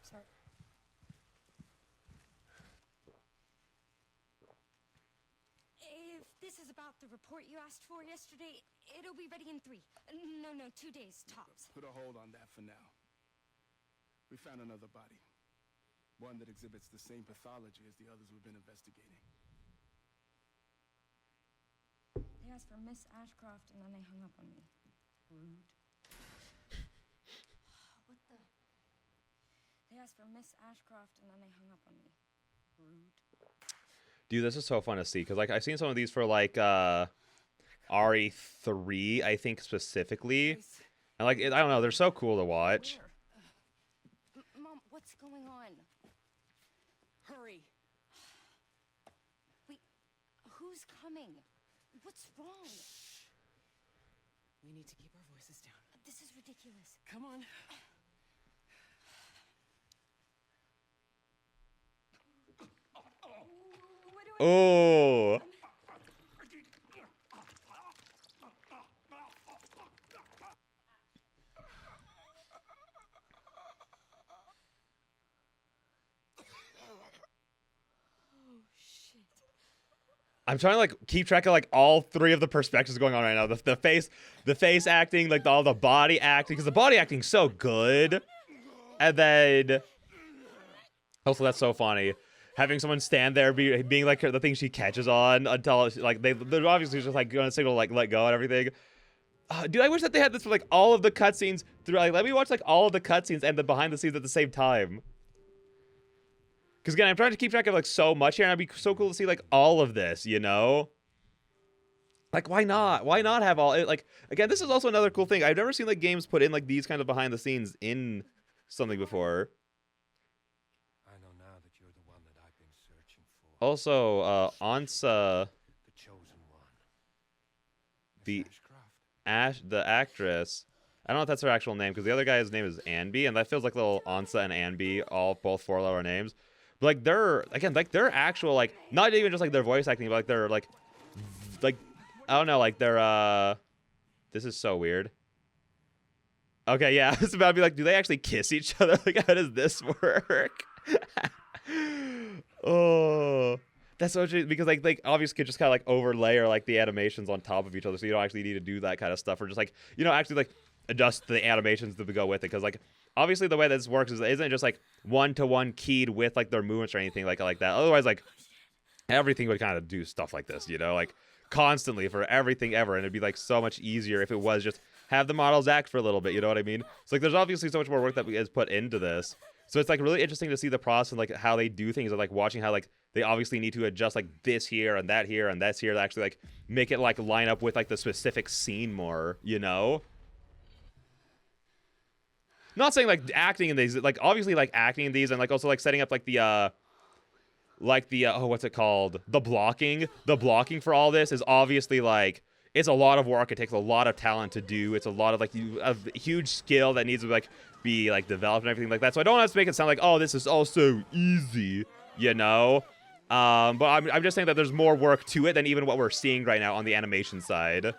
Sorry. If this is about the report you asked for yesterday, it'll be ready in 3. No, 2 days, tops. Put a hold on that for now. We found another body. One that exhibits the same pathology as the others we've been investigating. They asked for Miss Ashcroft, and then they hung up on me. Rude. What the? They asked for Miss Ashcroft, and then they hung up on me. Rude. Dude, this is so fun to see, because like I've seen some of these for like RE3, I think specifically, and like I don't know, they're so cool to watch. Mom, what's going on? Hurry. Wait, who's coming? What's wrong? We need to keep our voices down. This is ridiculous. Come on. Oh. I'm trying to like keep track of like all three of the perspectives going on right now. The face acting, like all the body acting, because the body acting's so good. And then also that's so funny. Having someone stand there being like the thing she catches on until like they're obviously just like gonna signal like let go and everything. Dude, I wish that they had this for like all of the cutscenes through. Like, let me watch like all of the cutscenes and the behind the scenes at the same time. Because again, I'm trying to keep track of like so much here, and it'd be so cool to see like all of this, you know? Like, why not? Why not have all it? Like, again, this is also another cool thing. I've never seen like games put in like these kind of behind the scenes in something before. I know now that you're the one that I've been searching for. Also, Ansa, The chosen one. the Ashcroft. the actress. I don't know if that's her actual name because the other guy's name is Anby, and that feels like little Ansa and Anby, both 4-letter names. But like they're actual like not even just like their voice acting, but like they're like I don't know, like they're this is so weird. Okay, yeah, I was about to be like, do they actually kiss each other? Like, how does this work? Oh, that's so true because like obviously could just kind of like overlay or like the animations on top of each other, so you don't actually need to do that kind of stuff, or just like actually like adjust the animations to go with it, because like obviously the way this works isn't just like one-to-one keyed with like their movements or anything like that. Otherwise, like everything would kind of do stuff like this, like constantly for everything ever, and it'd be like so much easier if it was just have the models act for a little bit, you know what I mean? So like there's obviously so much more work that is put into this, so it's like really interesting to see the process and like how they do things, and like watching how like they obviously need to adjust like this here and that here and that's here to actually like make it like line up with like the specific scene more, Not saying like acting in these, like obviously like acting in these, and like also like setting up like the oh, what's it called? The blocking for all this is obviously like it's a lot of work. It takes a lot of talent to do. It's a lot of like a huge skill that needs to like be like developed and everything like that. So I don't want to make it sound like, oh, this is all so easy, But I'm just saying that there's more work to it than even what we're seeing right now on the animation side.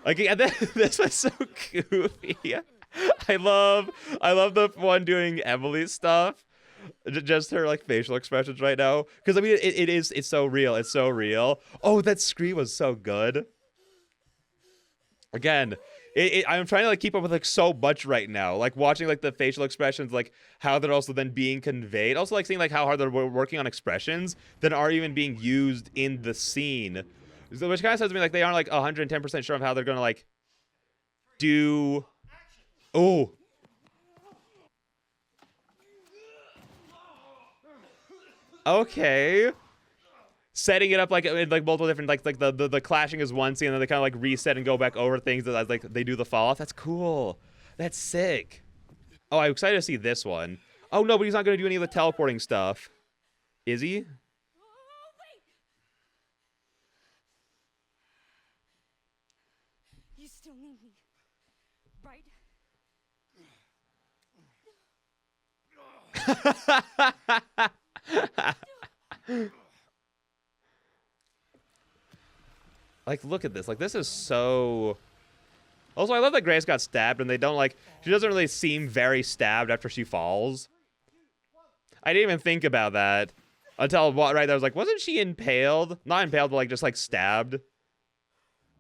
Like, and then, this was so goofy. I love the one doing Emily's stuff. Just her like facial expressions right now, because I mean it's so real. It's so real. Oh, that scream was so good. Again, I'm trying to like keep up with like so much right now. Like watching like the facial expressions, like how they're also then being conveyed. Also like seeing like how hard they're working on expressions that are even being used in the scene. So, which kind of says to me like they aren't like 110% sure of how they're gonna like do. Oh. Okay. Setting it up like in like multiple different like the clashing is one scene, and then they kind of like reset and go back over things as like they do the fall off. That's cool. That's sick. Oh, I'm excited to see this one. Oh no, but he's not gonna do any of the teleporting stuff. Is he? You still need me, right? Like, look at this. Like, this is so... Also, I love that Grace got stabbed, and they don't, like... She doesn't really seem very stabbed after she falls. I didn't even think about that until right there. I was like, wasn't she impaled? Not impaled, but, like, just, like, stabbed.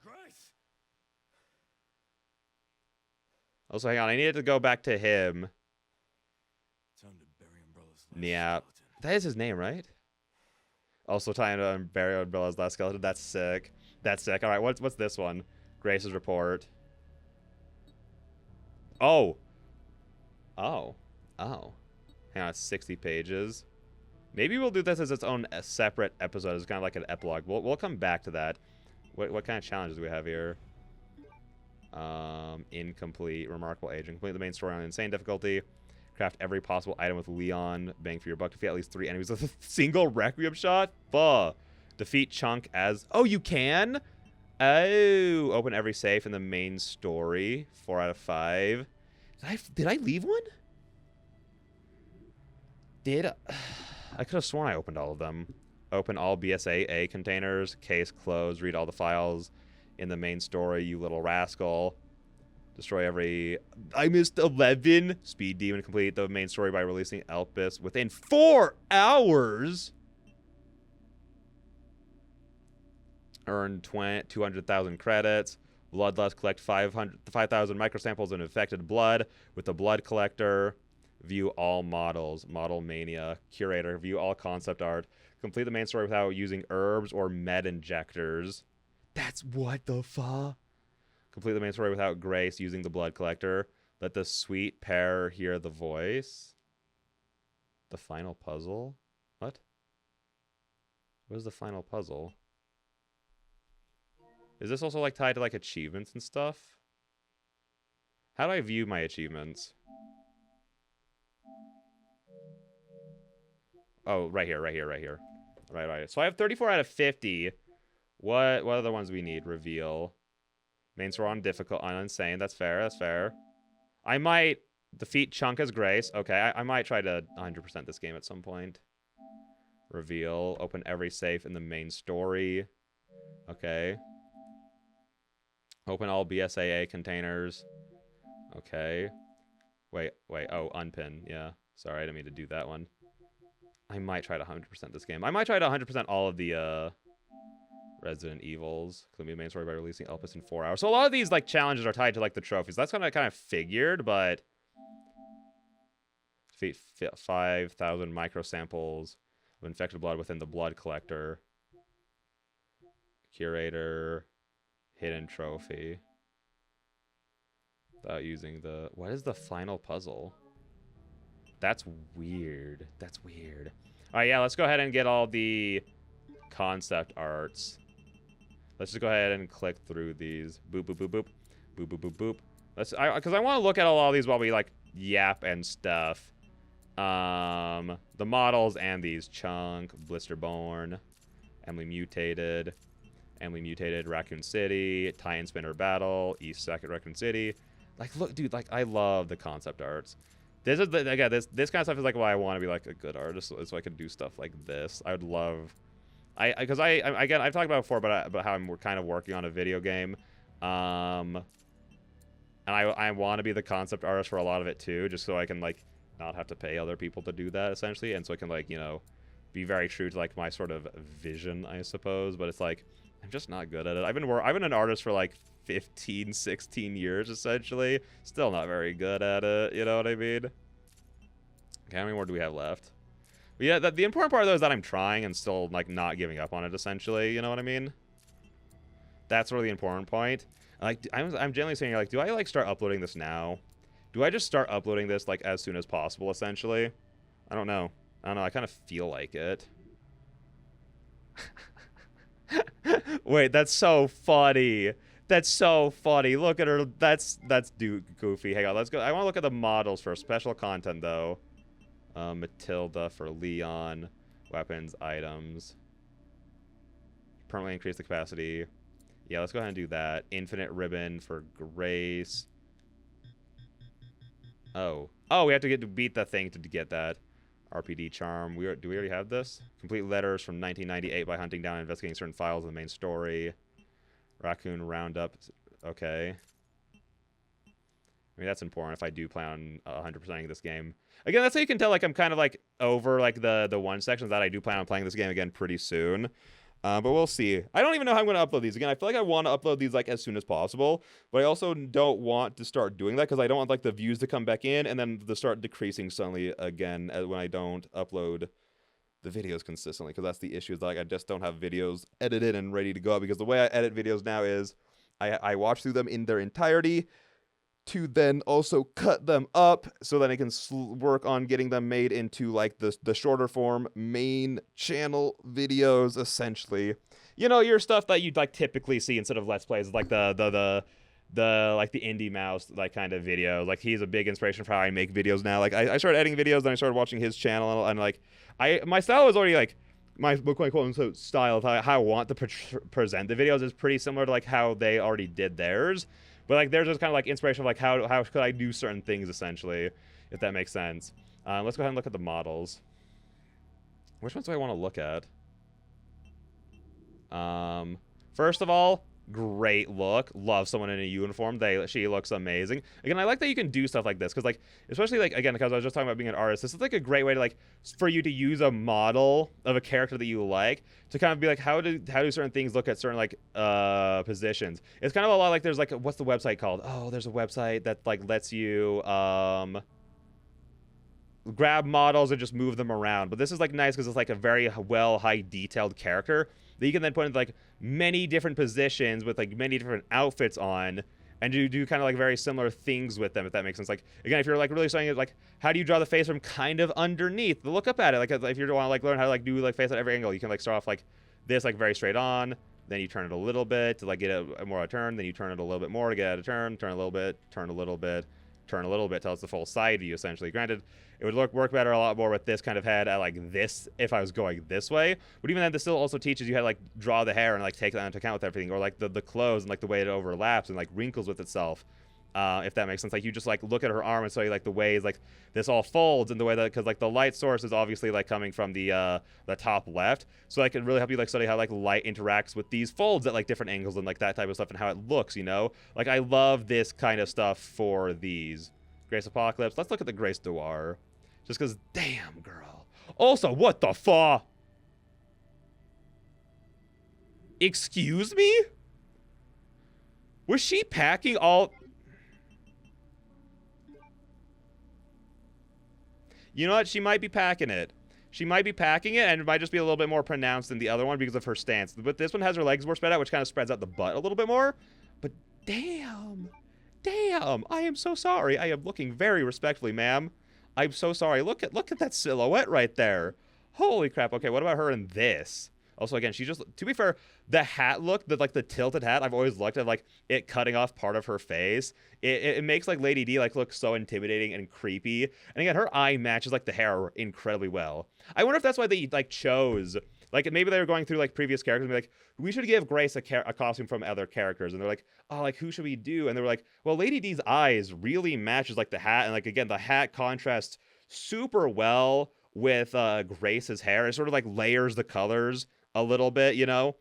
Grace! Also, hang on. I needed to go back to him. Time to bury Umbrella's last Yeah. skeleton. That is his name, right? Also, time to bury Umbrella's last skeleton. That's sick. That's sick. All right, what's this one? Grace's report. Oh. Oh. Oh. Hang on, it's 60 pages. Maybe we'll do this as its own separate episode. It's kind of like an epilogue. We'll come back to that. What kind of challenges do we have here? Incomplete. Remarkable agent. Complete the main story on insane difficulty. Craft every possible item with Leon. Bang for your buck. Defeat at least 3 enemies with a single Requiem shot. Fuh. Defeat Chunk as... Oh, you can? Oh. Open every safe in the main story. 4 out of 5. Did I leave one? I could have sworn I opened all of them. Open all BSAA containers. Case closed. Read all the files in the main story, you little rascal. Destroy every... I missed 11. Speed Demon. Complete the main story by releasing Elpis within 4 hours. Earn 200,000 credits. Bloodlust, collect 5,000 microsamples of infected blood with the blood collector. View all models. Model mania. Curator. View all concept art. Complete the main story without using herbs or med injectors. That's what the fuck? Complete the main story without grace using the blood collector. Let the sweet pair hear the voice. The final puzzle? What? What is the final puzzle? Is this also like tied to like achievements and stuff? How do I view my achievements? Oh, right here. Right. So I have 34 out of 50. What are the ones we need? Reveal. Main story on difficult, on insane. That's fair. I might defeat Chunk as Grace. Okay, I might try to 100% this game at some point. Reveal. Open every safe in the main story. Okay. Open all BSAA containers. Okay. Wait. Oh, unpin. Yeah. Sorry, I didn't mean to do that one. I might try to 100% this game. I might try to 100% all of the Resident Evils. Complete the main story by releasing Elpis in 4 hours. So a lot of these like challenges are tied to like the trophies. That's kind of figured, but defeat 5,000 microsamples of infected blood within the blood collector. Curator. Hidden trophy. Without using the... What is the final puzzle? That's weird. Alright, yeah, let's go ahead and get all the concept arts. Let's just go ahead and click through these. Boop, boop, boop, boop. Boop, boop, boop, boop. Because I want to look at all these while we, like, yap and stuff. The models and these. Chunk, Blisterborn, Emily Mutated, Raccoon City, Titan Spinner Battle, East Second Raccoon City. Like, look, dude, like, I love the concept arts. This is the, again, this kind of stuff is like why I want to be like a good artist, so I can do stuff like this. I would love, because again, I've talked about before about how I'm kind of working on a video game, and I want to be the concept artist for a lot of it too, just so I can like not have to pay other people to do that essentially, and so I can like, you know, be very true to like my sort of vision, I suppose. But it's like I'm just not good at it. I've been an artist for like 15, 16 years essentially. Still not very good at it, you know what I mean? Okay, how many more do we have left? But yeah, the important part though is that I'm trying and still like not giving up on it essentially, you know what I mean? That's really the important point. Like I'm generally saying, like, do I like start uploading this now? Do I just start uploading this like as soon as possible essentially? I don't know. I kind of feel like it. Wait, that's so funny. That's so funny. Look at her. That's goofy. Hang on, let's go. I want to look at the models for special content though. Matilda for Leon. Weapons, items. Permanently increase the capacity. Yeah, let's go ahead and do that. Infinite ribbon for Grace. Oh, we have to beat the thing to get that. RPD charm. Do we already have this? Complete letters from 1998 by hunting down and investigating certain files of the main story. Raccoon roundup. Okay. I mean, that's important if I do plan on 100%ing this game. Again, that's how you can tell, like, I'm kind of, like, over, like, the one section that I do plan on playing this game again pretty soon. But we'll see. I don't even know how I'm going to upload these. Again, I feel like I want to upload these, like, as soon as possible. But I also don't want to start doing that because I don't want, like, the views to come back in and then to start decreasing suddenly again when I don't upload the videos consistently. Because that's the issue. Is, like, I just don't have videos edited and ready to go. Because the way I edit videos now is I watch through them in their entirety to then also cut them up so that I can work on getting them made into like the shorter form main channel videos essentially. You know, your stuff that you'd like typically see instead of Let's Plays, like the like the Indie Mouse like kind of video. Like he's a big inspiration for how I make videos now. Like I started editing videos, then I started watching his channel and like my style is already like my quote unquote style of how I want to present the videos is pretty similar to like how they already did theirs. But like there's just kind of like inspiration of like how could I do certain things essentially, if that makes sense. Let's go ahead and look at the models. Which ones do I want to look at? First of all, great look. Love someone in a uniform. She looks amazing. Again, I like that you can do stuff like this because, like, especially like again because I was just talking about being an artist. This is like a great way to like for you to use a model of a character that you like to kind of be like how do certain things look at certain like positions. It's kind of a lot like there's like what's the website called? Oh, there's a website that like lets you grab models and just move them around. But this is like nice because it's like a very well high detailed character that you can then put in like many different positions with like many different outfits on and do kind of like very similar things with them, if that makes sense. Like again, if you're like really studying it, like how do you draw the face from kind of underneath, look up at it. Like if you want to like learn how to like do like face at every angle, you can like start off like this, like very straight on, then you turn it a little bit to like get a more a turn, then you turn it a little bit more to get a turn, turn a little bit, turn a little bit, turn a little bit till it's the full side view essentially. Granted, it would work better a lot more with this kind of head at like this if I was going this way. But even then, this still also teaches you how to like draw the hair and like take that into account with everything, or like the clothes and like the way it overlaps and like wrinkles with itself. If that makes sense. Like you just like look at her arm and so you like the ways like this all folds and the way that because like the light source is obviously like coming from the top left, so like it really help you like study how like light interacts with these folds at like different angles and like that type of stuff and how it looks, you know. Like I love this kind of stuff for these. Grace Apocalypse. Let's look at the Grace Noir. Just because, damn, girl. Also, what the fuck? Excuse me? Was she packing all... You know what? She might be packing it. She might be packing it, and it might just be a little bit more pronounced than the other one because of her stance. But this one has her legs more spread out, which kind of spreads out the butt a little bit more. But damn. Damn. I am so sorry. I am looking very respectfully, ma'am. I'm so sorry. Look at that silhouette right there. Holy crap. Okay, what about her in this? Also, again, she just, to be fair, the hat look, the tilted hat, I've always looked at like it cutting off part of her face. It makes like Lady D like look so intimidating and creepy. And again, her eye matches like the hair incredibly well. I wonder if that's why they like chose, like maybe they were going through like previous characters and be like, we should give Grace a costume from other characters. And they're like, oh, like who should we do? And they were like, well, Lady D's eyes really matches like the hat. And like, again, the hat contrasts super well with Grace's hair. It sort of like layers the colors a little bit, you know,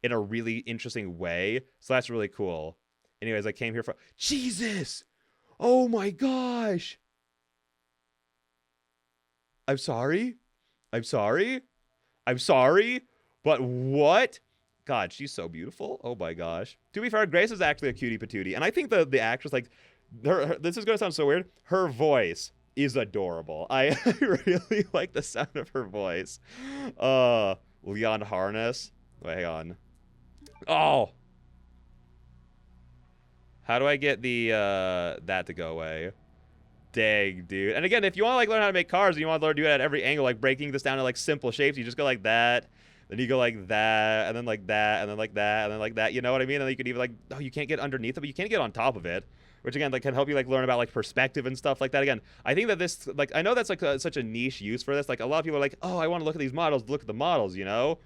in a really interesting way. So that's really cool. Anyways, I came here for... Jesus! Oh my gosh! I'm sorry? I'm sorry? I'm sorry? But what? God, she's so beautiful. Oh my gosh. To be fair, Grace is actually a cutie patootie. And I think the actress, like, her this is going to sound so weird. Her voice is adorable. I really like the sound of her voice. Leon Harness. Wait, hang on. Oh! How do I get the, that to go away? Dang, dude. And again, if you want to, like, learn how to make cars and you want to learn to do it at every angle, like, breaking this down to, like, simple shapes, you just go like that. Then you go like that, and then like that, and then like that, and then like that. You know what I mean? And then you could even, like, oh, you can't get underneath it, but you can't get on top of it. Which, again, like, can help you, like, learn about, like, perspective and stuff like that. Again, I think that this, like, I know that's, like, such a niche use for this. Like, a lot of people are like, oh, I want to look at these models, look at the models, you know?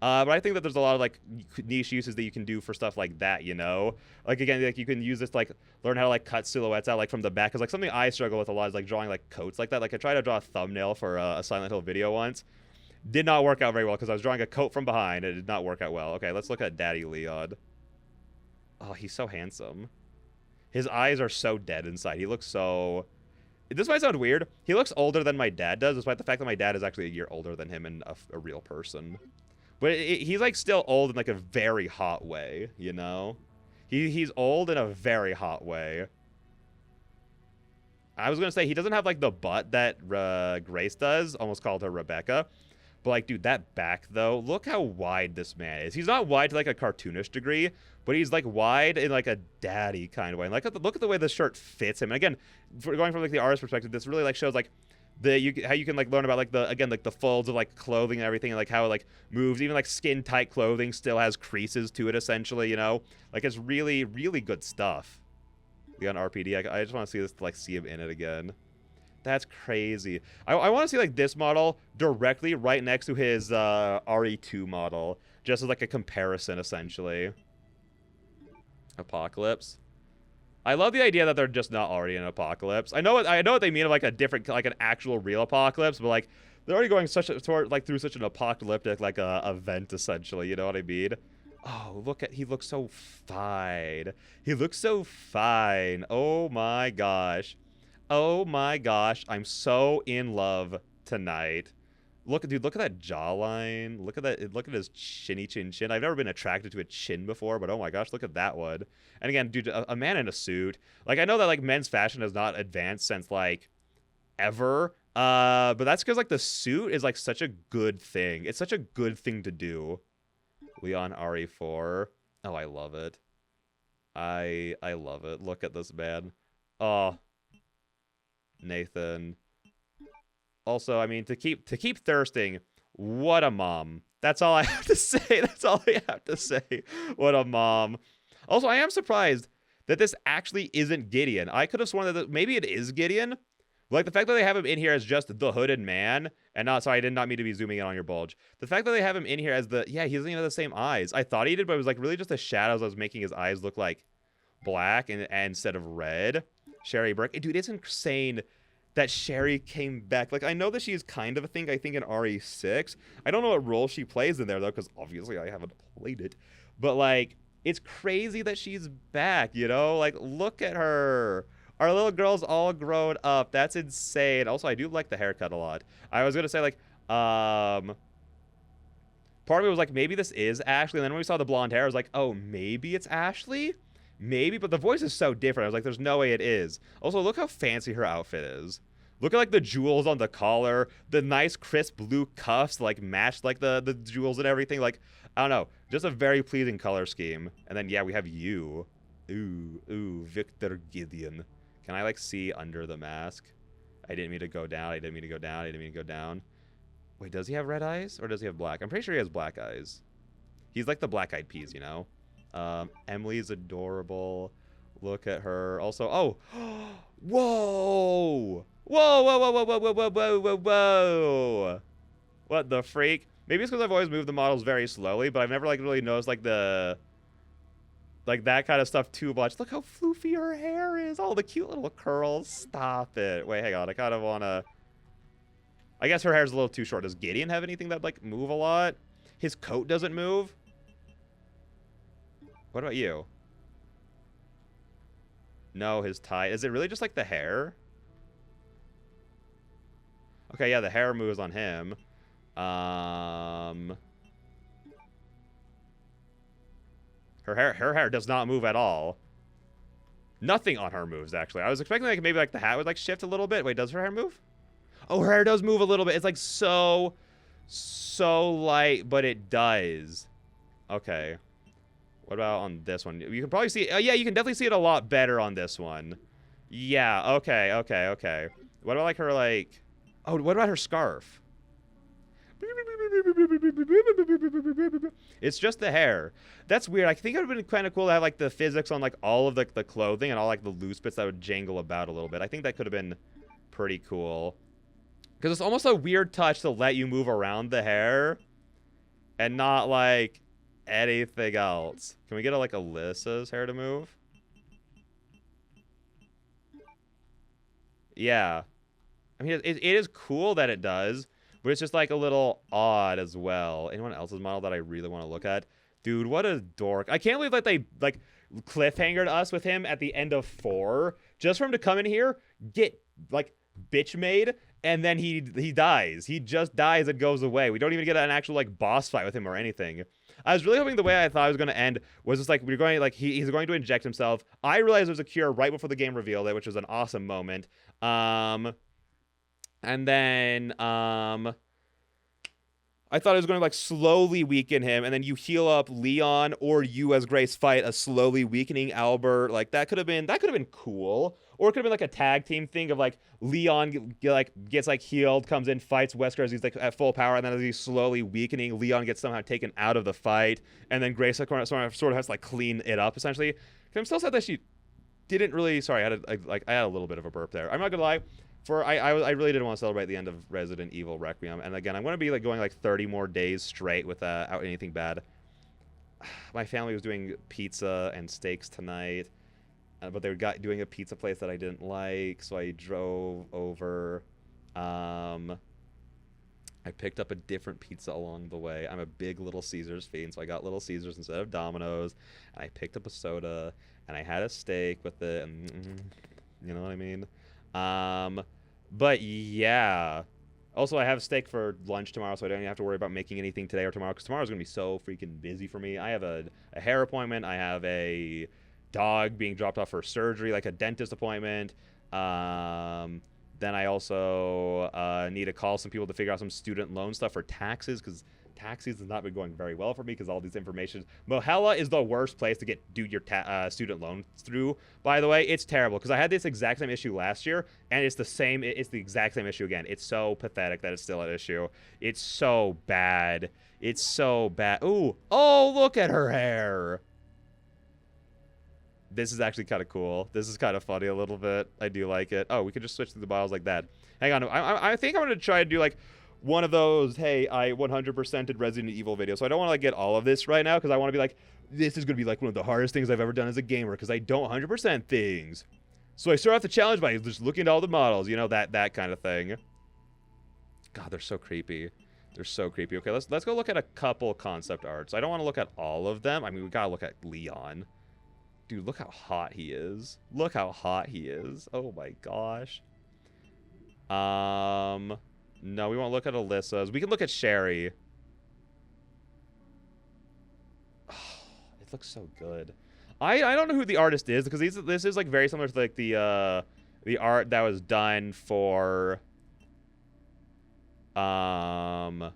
But I think that there's a lot of, like, niche uses that you can do for stuff like that, you know? Like, again, like, you can use this to, like, learn how to, like, cut silhouettes out, like, from the back. Because, like, something I struggle with a lot is, like, drawing, like, coats like that. Like, I tried to draw a thumbnail for a Silent Hill video once. Did not work out very well because I was drawing a coat from behind. It did not work out well. Okay, let's look at Daddy Leon. Oh, he's so handsome. His eyes are so dead inside. He looks so... This might sound weird. He looks older than my dad does, despite the fact that my dad is actually a year older than him and a real person. But he's, like, still old in, like, a very hot way, you know? He's old in a very hot way. I was going to say, he doesn't have, like, the butt that Grace does. Almost called her Rebecca. But, like, dude, that back, though, look how wide this man is. He's not wide to, like, a cartoonish degree, but he's, like, wide in, like, a daddy kind of way. And, like, look at the way the shirt fits him. And, again, going from, like, the artist perspective, this really, like, shows, like, how you can, like, learn about, like, the folds of, like, clothing and everything, and, like, how it, like, moves. Even, like, skin-tight clothing still has creases to it, essentially, you know? Like, it's really, really good stuff. Leon RPD, I just want to see this, like, see him in it again. That's crazy. I want to see, like, this model directly right next to his RE2 model, just as, like, a comparison, essentially. Apocalypse. I love the idea that they're just not already in Apocalypse. I know what they mean of, like, a different, like, an actual real apocalypse, but, like, they're already going through such an apocalyptic, like, event, essentially. You know what I mean? Oh, he looks so fine. He looks so fine. Oh my gosh. Oh my gosh. I'm so in love tonight. Look, dude, look at that jawline. Look at that. Look at his chinny chin chin. I've never been attracted to a chin before, but oh my gosh, look at that one. And again, dude, a man in a suit. Like, I know that, like, men's fashion has not advanced since, like, ever. But that's because, like, the suit is, like, such a good thing. It's such a good thing to do. Leon RE4. Oh, I love it. I love it. Look at this man. Oh, Nathan. Also, I mean, to keep thirsting, what a mom. That's all I have to say. That's all I have to say. What a mom. Also, I am surprised that this actually isn't Gideon. I could have sworn that maybe it is Gideon. Like, the fact that they have him in here as just the hooded man, and not, sorry, I did not mean to be zooming in on your bulge. The fact that they have him in here as yeah, he doesn't even have the same eyes. I thought he did, but it was, like, really just the shadows that was making his eyes look like black and instead of red. Sherry Burke. Dude, it's insane that Sherry came back. Like, I know that she's kind of a thing, I think, in RE6. I don't know what role she plays in there, though, because obviously I haven't played it. But, like, it's crazy that she's back, you know? Like, look at her. Our little girl's all grown up. That's insane. Also, I do like the haircut a lot. I was going to say, like, part of me was like, maybe this is Ashley. And then when we saw the blonde hair, I was like, oh, maybe it's Ashley? Maybe, but the voice is so different. I was like, there's no way it is. Also, look how fancy her outfit is. Look at, like, the jewels on the collar, the nice crisp blue cuffs, like, match, like, the jewels and everything. Like, I don't know, just a very pleasing color scheme. And then, yeah, we have you. Ooh, Victor Gideon. Can I, like, see under the mask? I didn't mean to go down. I didn't mean to go down. I didn't mean to go down. Wait, does he have red eyes? Or does he have black? I'm pretty sure he has black eyes. He's like the Black Eyed Peas, you know? Emily's adorable. Look at her. Also, oh! Whoa! Whoa, whoa, whoa, whoa, whoa, whoa, whoa, whoa, whoa, whoa! What the freak? Maybe it's because I've always moved the models very slowly, but I've never, like, really noticed, like, like, that kind of stuff too much. Look how floofy her hair is. All the cute little curls. Stop it. Wait, hang on. I kind of want to... I guess her hair's a little too short. Does Gideon have anything that, like, move a lot? His coat doesn't move? What about you? No, his tie. Is it really just, like, the hair? Okay, yeah, the hair moves on him. Her hair does not move at all. Nothing on her moves, actually. I was expecting, like, maybe, like, the hat would, like, shift a little bit. Wait, does her hair move? Oh, her hair does move a little bit. It's, like, so light, but it does. Okay. What about on this one? You can probably see... yeah, you can definitely see it a lot better on this one. Yeah, okay. What about, like, her, like... Oh, what about her scarf? It's just the hair. That's weird. I think it would have been kind of cool to have, like, the physics on, like, all of the clothing and all, like, the loose bits that would jangle about a little bit. I think that could have been pretty cool. Because it's almost a weird touch to let you move around the hair and not, like, anything else. Can we get, like, Alyssa's hair to move? Yeah. I mean, it is cool that it does, but it's just, like, a little odd as well. Anyone else's model that I really want to look at? Dude, what a dork. I can't believe that they, like, cliffhangered us with him at the end of 4. Just for him to come in here, get, like, bitch made, and then he dies. He just dies and goes away. We don't even get an actual, like, boss fight with him or anything. I was really hoping the way I thought it was going to end was just, like, we're going, like, he's going to inject himself. I realized there's a cure right before the game revealed it, which was an awesome moment. And then, I thought it was going to, like, slowly weaken him, and then you heal up Leon, or you as Grace fight a slowly weakening Albert. Like, that could have been cool. Or it could have been, like, a tag team thing of, like, Leon, like, gets, like, healed, comes in, fights Wesker as he's, like, at full power, and then as he's slowly weakening, Leon gets somehow taken out of the fight, and then Grace sort of has to, like, clean it up, essentially. Because I'm still sad that she didn't really... Sorry, I had a little bit of a burp there. I'm not gonna lie. I really didn't want to celebrate the end of Resident Evil Requiem, and again, I'm going to be, like, going, like, 30 more days straight without anything bad. My family was doing pizza and steaks tonight, but they were doing a pizza place that I didn't like, so I drove over, and I picked up a different pizza along the way. I'm a big Little Caesars fiend, so I got Little Caesars instead of Domino's. And I picked up a soda, and I had a steak with it. And, you know what I mean? But yeah. Also, I have steak for lunch tomorrow, so I don't even have to worry about making anything today or tomorrow, because tomorrow's going to be so freaking busy for me. I have a hair appointment. I have a dog being dropped off for surgery, like a dentist appointment. Then I also need to call some people to figure out some student loan stuff for taxes, because taxes has not been going very well for me because all these information. Mohella is the worst place to do your student loans through, by the way. It's terrible because I had this exact same issue last year, and it's the exact same issue again. It's so pathetic that it's still an issue. It's so bad. It's so bad. Ooh. Oh, look at her hair. This is actually kind of cool. This is kind of funny a little bit. I do like it. Oh, we could just switch through the bottles like that. Hang on. I think I'm going to try to do like one of those, hey, I 100%ed Resident Evil videos. So I don't want to like get all of this right now because I want to be like, this is going to be like one of the hardest things I've ever done as a gamer because I don't 100% things. So I start off the challenge by just looking at all the models, you know, that kind of thing. God, they're so creepy. They're so creepy. Okay, let's go look at a couple concept arts. I don't want to look at all of them. I mean, we got to look at Leon. Dude, look how hot he is. Look how hot he is. Oh my gosh. No, we won't look at Alyssa's. We can look at Sherry. Oh, it looks so good. I don't know who the artist is because this is like very similar to like the art that was done for 4.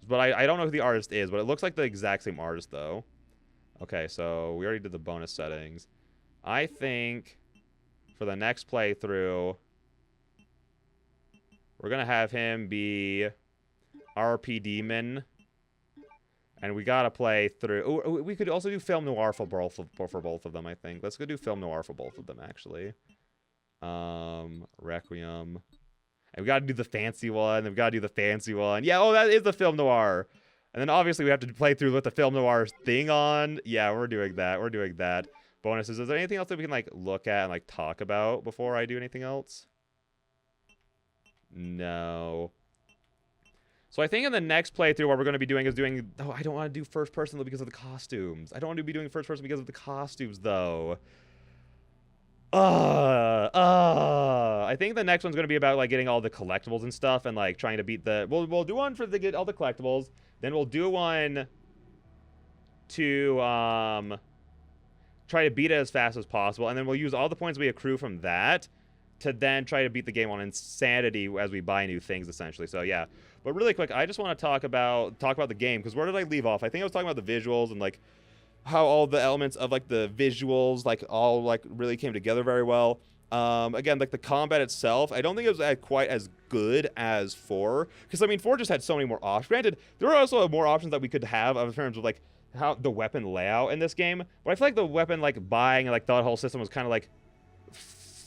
But I don't know who the artist is, but it looks like the exact same artist, though. Okay, so we already did the bonus settings. I think for the next playthrough, we're going to have him be RP Demon. And we got to play through... Ooh, we could also do Film Noir for both of them, I think. Let's go do Film Noir for both of them, actually. Requiem... And we gotta do the fancy one, and we gotta do the fancy one. Yeah, oh, that is the Film Noir. And then obviously we have to play through with the Film Noir thing on. Yeah, we're doing that. We're doing that. Bonuses. Is there anything else that we can, like, look at and, like, talk about before I do anything else? No. So I think in the next playthrough what we're going to be doing is doing... Oh, I don't want to do first person, though, because of the costumes. I don't want to be doing first person because of the costumes, though. I think the next one's going to be about, like, getting all the collectibles and stuff and, like, trying to beat the... We'll do one for the get all the collectibles. Then we'll do one to, try to beat it as fast as possible. And then we'll use all the points we accrue from that to then try to beat the game on insanity as we buy new things, essentially. So, yeah. But really quick, I just want to talk about the game. Because where did I leave off? I think I was talking about the visuals and, like, how all the elements of, like, the visuals, like, all, like, really came together very well. Again, like, the combat itself, I don't think it was quite as good as 4. Because, I mean, 4 just had so many more options. Granted, there were also more options that we could have in terms of, like, how the weapon layout in this game. But I feel like the weapon, like, buying and, like, the whole system was kind of, like,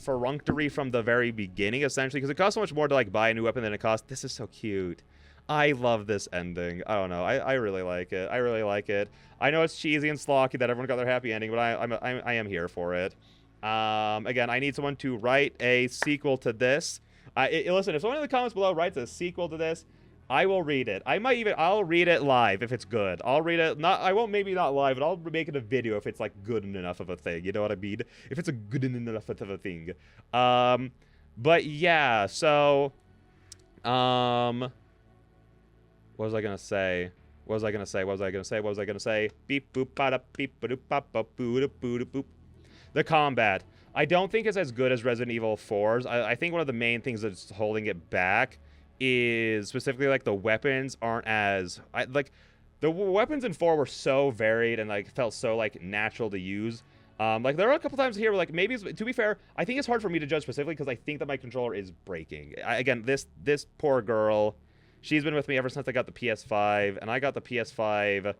perfunctory from the very beginning, essentially. Because it costs so much more to, like, buy a new weapon than it costs. This is so cute. I love this ending. I don't know. I really like it. I really like it. I know it's cheesy and slocky that everyone got their happy ending, but I am here for it. Again, I need someone to write a sequel to this. Listen, if someone in the comments below writes a sequel to this, I will read it. I'll read it live if it's good. I'll read it. I won't maybe not live, but I'll make it a video if it's like good enough of a thing. You know what I mean? If it's a good enough of a thing. But yeah, so, what was I gonna say? What was I gonna say? Beep boop bada beep ba doop bop bop boo da boo da boop. The combat. I don't think it's as good as Resident Evil 4's. I think one of the main things that's holding it back is specifically like the weapons aren't as like the weapons in 4 were so varied and like felt so like natural to use. Like there are a couple times here where like maybe to be fair, I think it's hard for me to judge specifically because I think that my controller is breaking. Again, this poor girl. She's been with me ever since I got the PS5, and I got the PS5,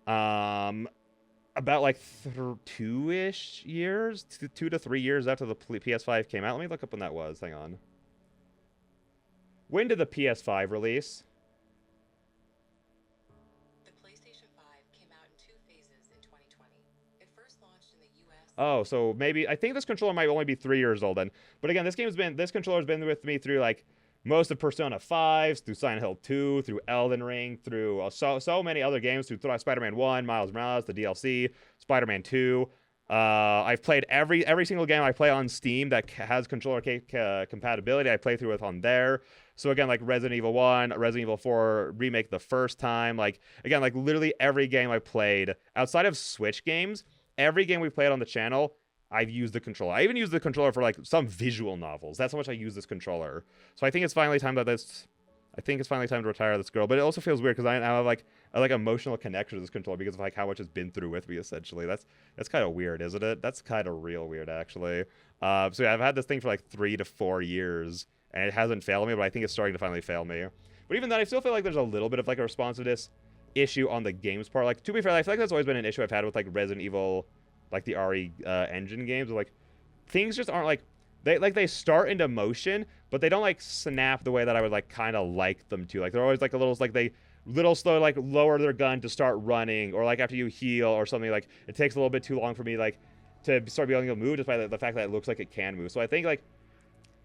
about like 2-ish years, 2 to 3 years after the PS5 came out. Let me look up when that was. Hang on. When did the PS5 release? The PlayStation 5 came out in 2 phases in 2020. It first launched in the US Oh, so maybe I think this controller might only be 3 years old then. But again, this controller's been with me through like most of Persona 5, through Silent Hill 2, through Elden Ring, through so many other games, through Spider-Man 1, Miles Morales, the DLC, Spider-Man 2. I've played every single game I play on Steam that has controller compatibility. I play through it on there. So again, like Resident Evil 1, Resident Evil 4 remake the first time. Like again, like literally every game I played outside of Switch games, every game we played on the channel, I've used the controller. I even used the controller for like some visual novels. That's how much I use this controller. So I think it's finally time to retire this girl. But it also feels weird because I have like a emotional connection to this controller because of like how much it's been through with me. Essentially, that's kind of weird, isn't it? That's kind of real weird, actually. So yeah, I've had this thing for like 3 to 4 years, and it hasn't failed me. But I think it's starting to finally fail me. But even then, I still feel like there's a little bit of like a responsiveness issue on the game's part. Like to be fair, I feel like that's always been an issue I've had with like Resident Evil, like the RE engine games. Like things just aren't like they start into motion, but they don't like snap the way that I would like kind of like them to. Like they're always like a little like they little slow, like lower their gun to start running, or like after you heal or something, like it takes a little bit too long for me like to start being able to move just by the fact that it looks like it can move. So I think like,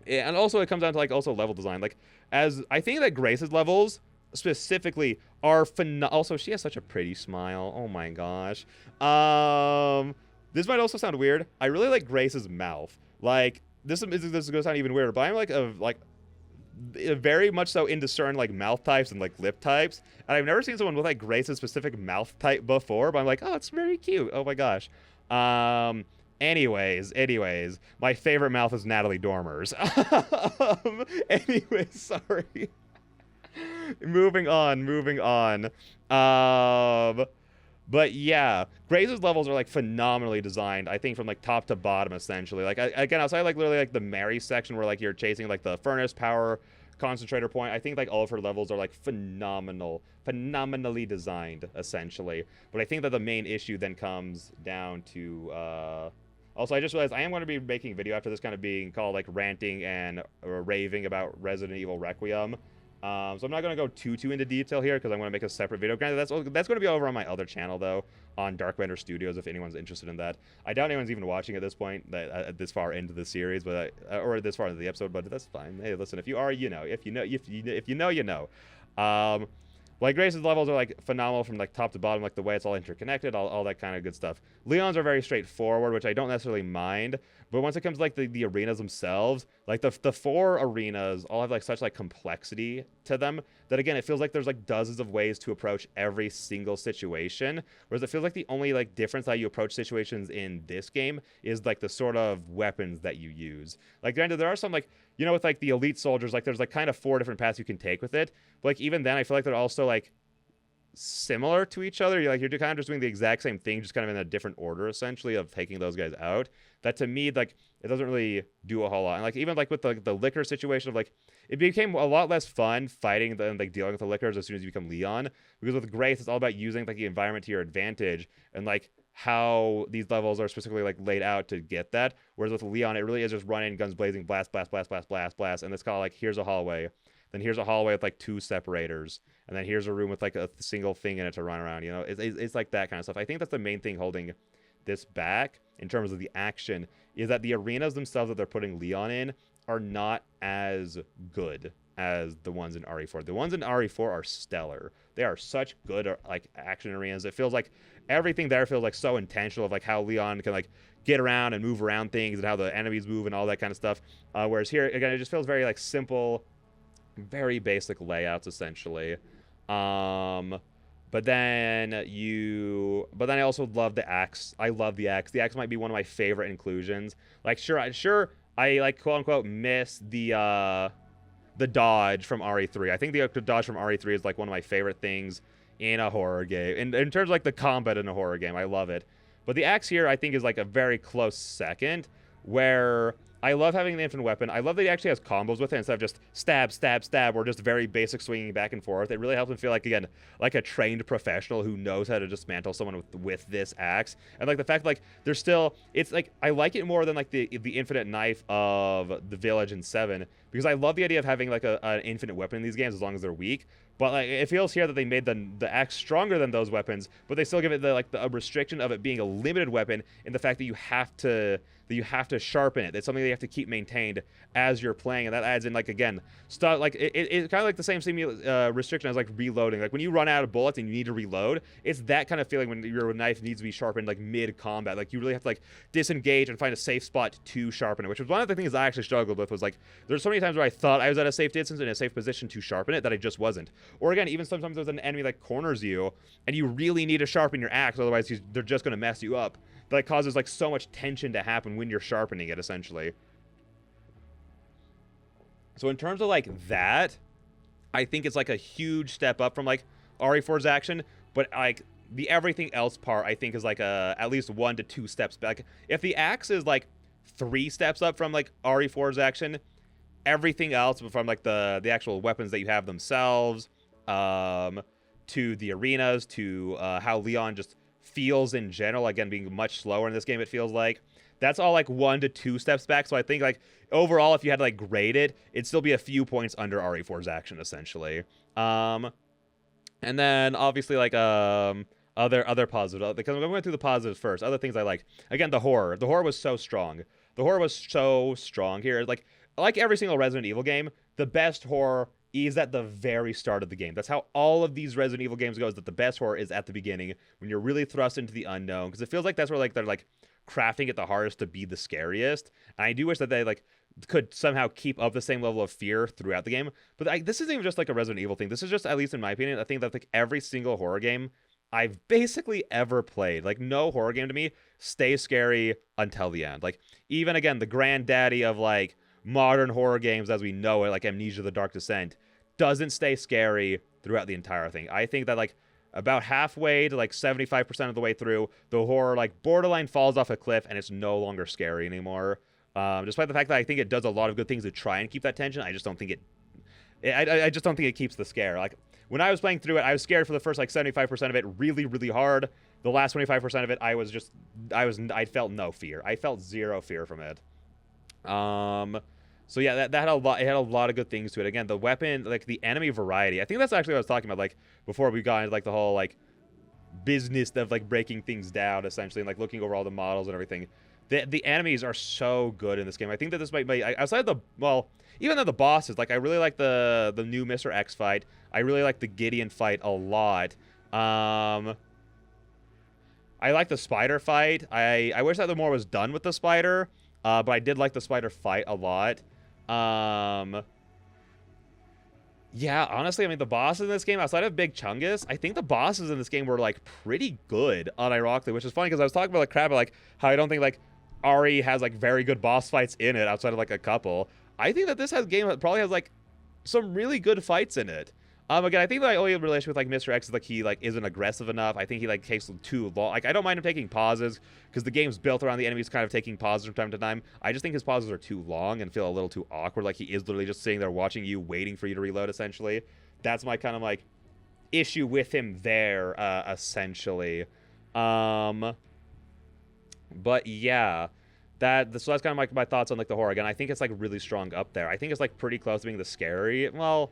yeah, and also it comes down to like also level design. Like as I think that Grace's levels specifically are also she has such a pretty smile. Oh my gosh. This might also sound weird. I really like Grace's mouth. Like this is gonna sound even weirder, but I'm like very much so into certain like mouth types and like lip types, and I've never seen someone with like Grace's specific mouth type before. But I'm like, oh, it's very cute. Oh my gosh. Anyways, my favorite mouth is Natalie Dormer's. Anyways, sorry. moving on. But yeah, Grace's levels are like phenomenally designed, I think, from like top to bottom, essentially. Like again, outside like literally like the Mary section where like you're chasing like the furnace power concentrator point, I think like all of her levels are like phenomenally designed, essentially. But I think that the main issue then comes down to also, I just realized I am going to be making a video after this kind of being called like ranting and raving about Resident Evil Requiem. So I'm not going to go too into detail here because I'm going to make a separate video. Granted, that's going to be over on my other channel, though, on Dark Bender Studios, if anyone's interested in that. I doubt anyone's even watching at this point, this far into the series, but or this far into the episode, but that's fine. Hey, listen, if you are, you know. If you know, you know. Like, Grace's levels are, like, phenomenal from, like, top to bottom, like, the way it's all interconnected, all that kind of good stuff. Leon's are very straightforward, which I don't necessarily mind, but once it comes to, like, the arenas themselves, like, the 4 arenas all have, like, such, like, complexity to them that, again, it feels like there's, like, dozens of ways to approach every single situation, whereas it feels like the only, like, difference that you approach situations in this game is, like, the sort of weapons that you use. Like, granted, there are some, like, you know, with, like, the elite soldiers, like, there's, like, kind of 4 different paths you can take with it. But, like, even then, I feel like they're also, like, similar to each other. You're kind of just doing the exact same thing, just kind of in a different order, essentially, of taking those guys out. That, to me, like, it doesn't really do a whole lot. And, like, even, like, with the liquor situation of, like, it became a lot less fun fighting and, like, dealing with the liquors as soon as you become Leon. Because with Grace, it's all about using, like, the environment to your advantage. And, like, how these levels are specifically like laid out to get that, whereas with Leon it really is just running, guns blazing, blast, and it's kind of like, here's a hallway, then here's a hallway with like 2 separators, and then here's a room with like a single thing in it to run around. You know, it's like that kind of stuff. I think that's the main thing holding this back in terms of the action, is that the arenas themselves that they're putting Leon in are not as good as the ones in RE4. The ones in RE4 are stellar. They are such good like action arenas. It feels like everything there feels like so intentional of like how Leon can like get around and move around things and how the enemies move and all that kind of stuff. Whereas here, again, it just feels very like simple, very basic layouts, essentially. But then I also love the axe. I love the axe. The axe might be one of my favorite inclusions. Like, sure, I like quote unquote miss the dodge from RE3. I think the dodge from RE3 is like one of my favorite things in a horror game. In terms of like the combat in a horror game, I love it. But the axe here, I think, is like a very close second, where I love having the infinite weapon. I love that he actually has combos with it instead of just stab, or just very basic swinging back and forth. It really helps him feel like, again, like a trained professional who knows how to dismantle someone with this axe. And like the fact, like, there's still, it's like, I like it more than like the infinite knife of the Village in 7, because I love the idea of having like an infinite weapon in these games as long as they're weak. But like it feels here that they made the axe stronger than those weapons, but they still give it the restriction of it being a limited weapon in the fact that you have to sharpen it. It's something that you have to keep maintained as you're playing, and that adds in like again stuff like it's kind of like the same restriction as like reloading. Like when you run out of bullets and you need to reload, it's that kind of feeling when your knife needs to be sharpened like mid combat. Like you really have to like disengage and find a safe spot to sharpen it, which was one of the things I actually struggled with. Was like there's so many times where I thought I was at a safe distance in a safe position to sharpen it that I just wasn't. Or again, even sometimes there's an enemy that corners you and you really need to sharpen your axe, otherwise they're just going to mess you up. That causes like so much tension to happen when you're sharpening it, essentially. So in terms of like that, I think it's like a huge step up from like RE4's action, but like the everything else part I think is like at least 1 to 2 steps back. If the axe is like 3 steps up from like RE4's action, everything else from like the actual weapons that you have themselves, to the arenas, to how Leon just feels in general, again being much slower in this game, it feels like that's all like 1 to 2 steps back. So I think like overall, if you had to like grade it, it'd still be a few points under RE4's action essentially. And then obviously like other positives, because I'm going through the positives first. Other things I like, again, the horror was so strong. The horror was so strong here. Like every single Resident Evil game, the best horror is at the very start of the game. That's how all of these Resident Evil games go, is that the best horror is at the beginning when you're really thrust into the unknown, because it feels like that's where like they're like crafting it the hardest to be the scariest. And I do wish that they like could somehow keep up the same level of fear throughout the game. But this isn't even just like a Resident Evil thing. This is just, at least in my opinion, I think that like every single horror game I've basically ever played, like no horror game to me stays scary until the end. Like even again, the granddaddy of like modern horror games as we know it, like Amnesia: The Dark Descent, doesn't stay scary throughout the entire thing. I think that like about halfway to like 75% of the way through, the horror like borderline falls off a cliff and it's no longer scary anymore. Despite the fact that I think it does a lot of good things to try and keep that tension, I just don't think I just don't think it keeps the scare. Like when I was playing through it, I was scared for the first like 75% of it really, really hard. The last 25% of it, I felt no fear. I felt zero fear from it. So yeah, that had a lot. It had a lot of good things to it. Again, the weapon, like the enemy variety. I think that's actually what I was talking about. Like before we got into like the whole like business of like breaking things down, essentially, and like looking over all the models and everything. The enemies are so good in this game. I think that this might be outside even though the bosses, like I really like the new Mr. X fight. I really like the Gideon fight a lot. I like the spider fight. I wish that the more was done with the spider. But I did like the spider fight a lot. Yeah, honestly, I mean, the bosses in this game, outside of Big Chungus, I think the bosses in this game were, like, pretty good, unironically, which is funny, because I was talking about, like, crap, like, how I don't think, like, RE has, like, very good boss fights in it, outside of, like, a couple. I think that this game probably has, like, some really good fights in it. Again, I think my only relation with like Mr. X is like he like isn't aggressive enough. I think he like takes too long. Like I don't mind him taking pauses because the game's built around the enemies kind of taking pauses from time to time. I just think his pauses are too long and feel a little too awkward. Like he is literally just sitting there watching you, waiting for you to reload. Essentially, that's my kind of like issue with him there. Essentially, but yeah. So that's kind of like my thoughts on like the horror. Again, I think it's like really strong up there. I think it's like pretty close to being the scary. Well,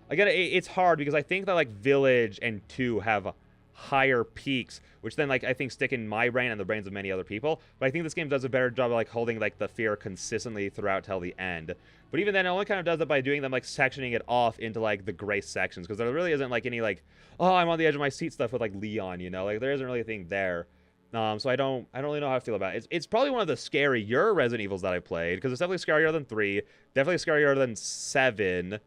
again, it's hard because I think that like Village and 2 have higher peaks, which then like I think stick in my brain and the brains of many other people. But I think this game does a better job of like holding like the fear consistently throughout till the end. But even then, it only kind of does it by doing them like sectioning it off into like the gray sections, because there really isn't like any like, oh, I'm on the edge of my seat stuff with like Leon, you know, like there isn't really a thing there. So I don't really know how I feel about it. It's probably one of the scarier Resident Evils that I played, because it's definitely scarier than 3, definitely scarier than 7.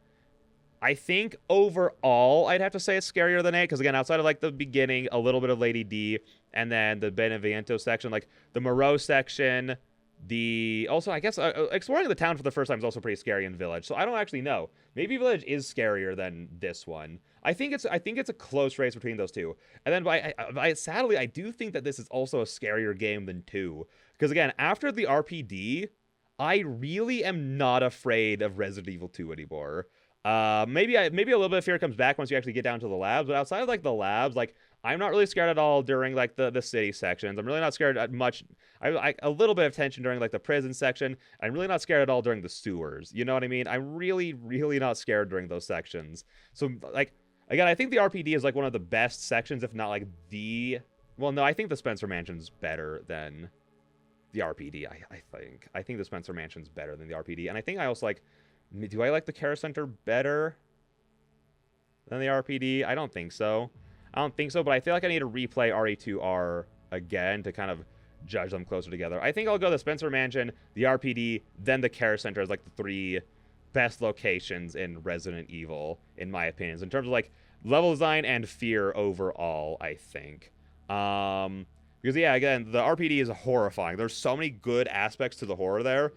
I think overall I'd have to say it's scarier than 8, because again, outside of like the beginning, a little bit of Lady D, and then the Beneviento section, like the Moreau section, also I guess exploring the town for the first time is also pretty scary in Village. So I don't actually know. Maybe Village is scarier than this one. I think it's a close race between those two. And then sadly, I do think that this is also a scarier game than 2, because again, after the RPD, I really am not afraid of Resident Evil 2 anymore. Maybe a little bit of fear comes back once you actually get down to the labs, but outside of like the labs, like I'm not really scared at all during like the city sections. I'm really not scared at much. I a little bit of tension during like the prison section. I'm really not scared at all during the sewers. You know what I mean? I'm really, really not scared during those sections. So like Again, I think the RPD is like one of the best sections, if not like the... Well, no, I think the Spencer Mansion's better than the RPD, I think the Spencer Mansion's better than the RPD. And I think I also like... Do I like the Care Center better than the RPD? I don't think so. But I feel like I need to replay RE2R again to kind of judge them closer together. I think I'll go the Spencer Mansion, the RPD, then the Care Center as like the 3 best locations in Resident Evil, in my opinions, in terms of like level design and fear overall, I think. Because yeah, again, the RPD is horrifying. There's so many good aspects to the horror there,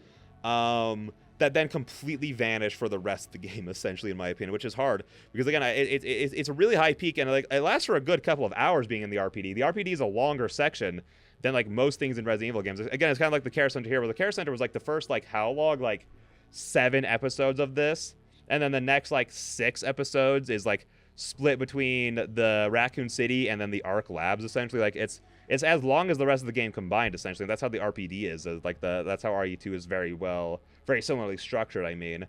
that then completely vanish for the rest of the game, essentially, in my opinion, which is hard. Because again, it's a really high peak, and like it lasts for a good couple of hours being in the RPD. The RPD is a longer section than like most things in Resident Evil games. Again, it's kind of like the Care Center here, where the Care Center was like the first like how long, like 7 episodes of this, and then the next like 6 episodes is like split between the Raccoon City and then the Ark Labs, essentially. Like it's as long as the rest of the game combined, essentially. That's how the RPD is. Like that's how RE2 is very similarly structured, I mean.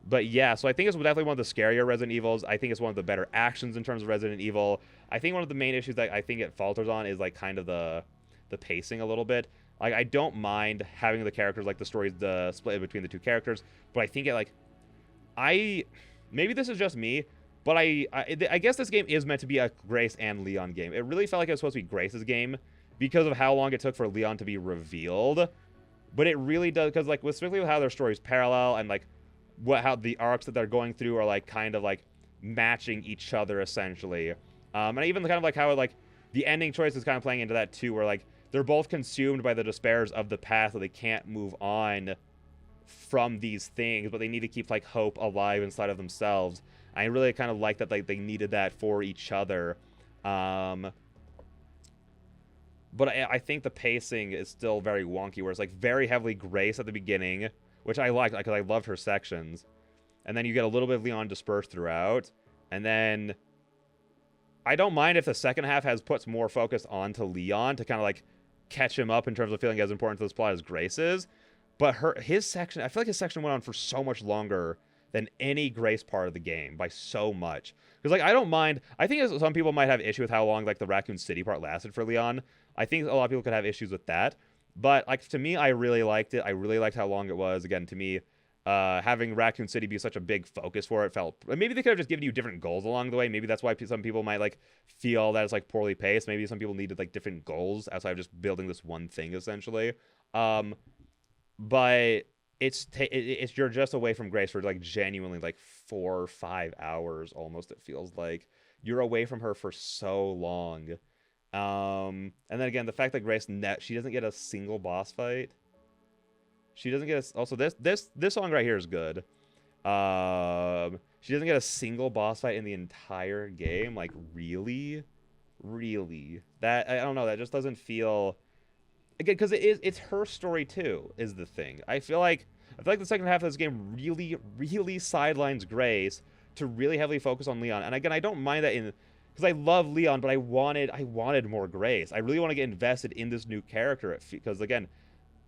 But yeah, so I think it's definitely one of the scarier Resident Evils. I think it's one of the better actions in terms of Resident Evil. I think one of the main issues that I think it falters on is like kind of the pacing a little bit. Like, I don't mind having the characters, like the stories split between the 2 characters, but I think it like maybe this is just me, but I guess this game is meant to be a Grace and Leon game. It really felt like it was supposed to be Grace's game because of how long it took for Leon to be revealed. But it really does, because like specifically with how their stories parallel and like how the arcs that they're going through are like kind of like matching each other, essentially. And even kind of like how like the ending choice is kind of playing into that too, where like they're both consumed by the despairs of the past, that they can't move on from these things, but they need to keep like hope alive inside of themselves. I really kind of like that, like they needed that for each other. But I think the pacing is still very wonky, where it's like very heavily Grace at the beginning, which I liked because I loved her sections, and then you get a little bit of Leon dispersed throughout, and then I don't mind if the second half puts more focus onto Leon to kind of like catch him up in terms of feeling as important to this plot as Grace is. But his section, I feel like his section went on for so much longer than any Grace part of the game, by so much. Because like I don't mind. I think some people might have issue with how long like the Raccoon City part lasted for Leon. I think a lot of people could have issues with that. But like to me, I really liked it. I really liked how long it was. Again, to me, having Raccoon City be such a big focus for it felt... Maybe they could have just given you different goals along the way. Maybe that's why some people might like feel that it's like poorly paced. Maybe some people needed like different goals outside of just building this one thing, essentially. But it's you're just away from Grace for like genuinely like 4 or 5 hours almost. It feels like you're away from her for so long. And then again, the fact that Grace she doesn't get a single boss fight. She doesn't get also this song right here is good. She doesn't get a single boss fight in the entire game. Like really, that I don't know. That just doesn't feel. Again, because it's her story too, is the thing. I feel like the second half of this game really sidelines Grace to really heavily focus on Leon. And again, I don't mind that because I love Leon, but I wanted more Grace. I really want to get invested in this new character because again,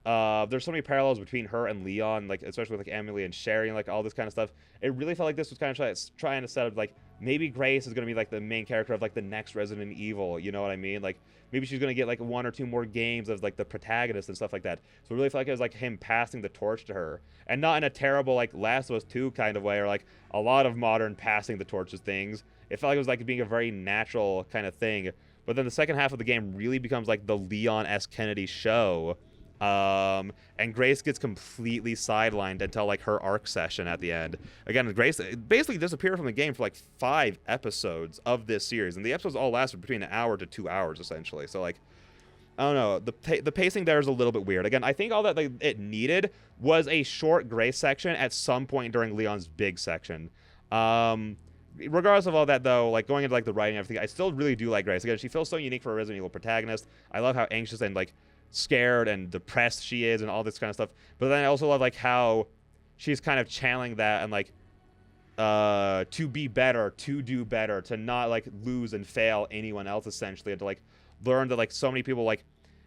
there's so many parallels between her and Leon, like especially with like Emily and Sherry and like all this kind of stuff. It really felt like this was kind of trying to set up like maybe Grace is going to be like the main character of like the next Resident Evil, you know what I mean? Like maybe she's going to get like 1 or 2 more games as like the protagonist and stuff like that. So it really felt like it was like him passing the torch to her, and not in a terrible like Last of Us 2 kind of way, or like a lot of modern passing the torches things. It felt like it was like being a very natural kind of thing. But then the second half of the game really becomes like the Leon S. Kennedy show. And Grace gets completely sidelined until like her arc session at the end. Again, Grace basically disappeared from the game for like 5 episodes of this series, and the episodes all lasted between 1 hour to 2 hours essentially. So like, I don't know, the pacing there is a little bit weird. Again, I think all that it needed was a short Grace section at some point during Leon's big section. Regardless of all that, though, like going into like the writing and everything, I still really do like Grace. Again, she feels so unique for a Resident Evil protagonist. I love how anxious and like scared and depressed she is and all this kind of stuff. But then I also love like how she's kind of channeling that and like to be better, to do better, to not like lose and fail anyone else essentially, and to like learn that like so many people like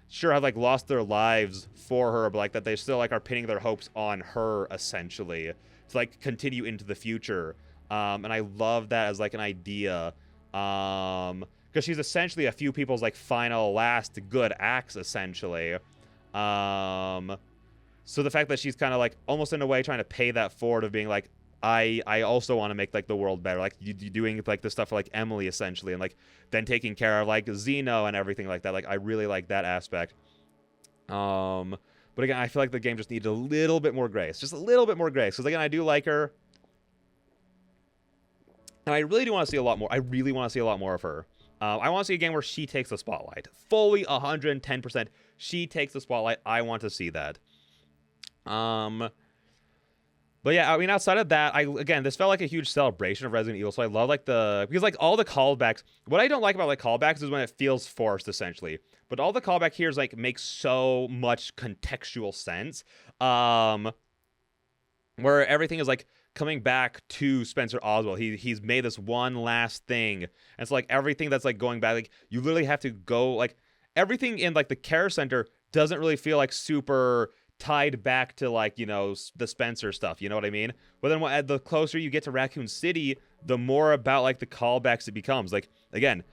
sure have like lost their lives for her, but like that they still like are pinning their hopes on her essentially to like continue into the future. And I love that as like an idea. Because she's essentially a few people's like final last good acts essentially. So the fact that she's kind of like almost in a way trying to pay that forward of being like, I also want to make like the world better, like you doing like this stuff for like Emily essentially, and like then taking care of like Zeno and everything like that. Like I really like that aspect. But again, I feel like the game just needed a little bit more grace, just a little bit more grace. Because again, I do like her, and I really do want to see a lot more. I really want to see a lot more of her. I want to see a game where she takes the spotlight fully, 110%. She takes the spotlight. I want to see that. But yeah, I mean, outside of that, again, this felt like a huge celebration of Resident Evil, so I love, like, because, like, all the callbacks, what I don't like about, like, callbacks is when it feels forced, essentially, but all the callback here is, like, makes so much contextual sense, where everything is, like, coming back to Spencer Oswald. He's made this one last thing, and so, like, everything that's, like, going back, like, you literally have to go, like, everything in, like, the care center doesn't really feel, like, super tied back to, like, you know, the Spencer stuff, you know what I mean? But then the closer you get to Raccoon City, the more about, like, the callbacks it becomes. Like, again,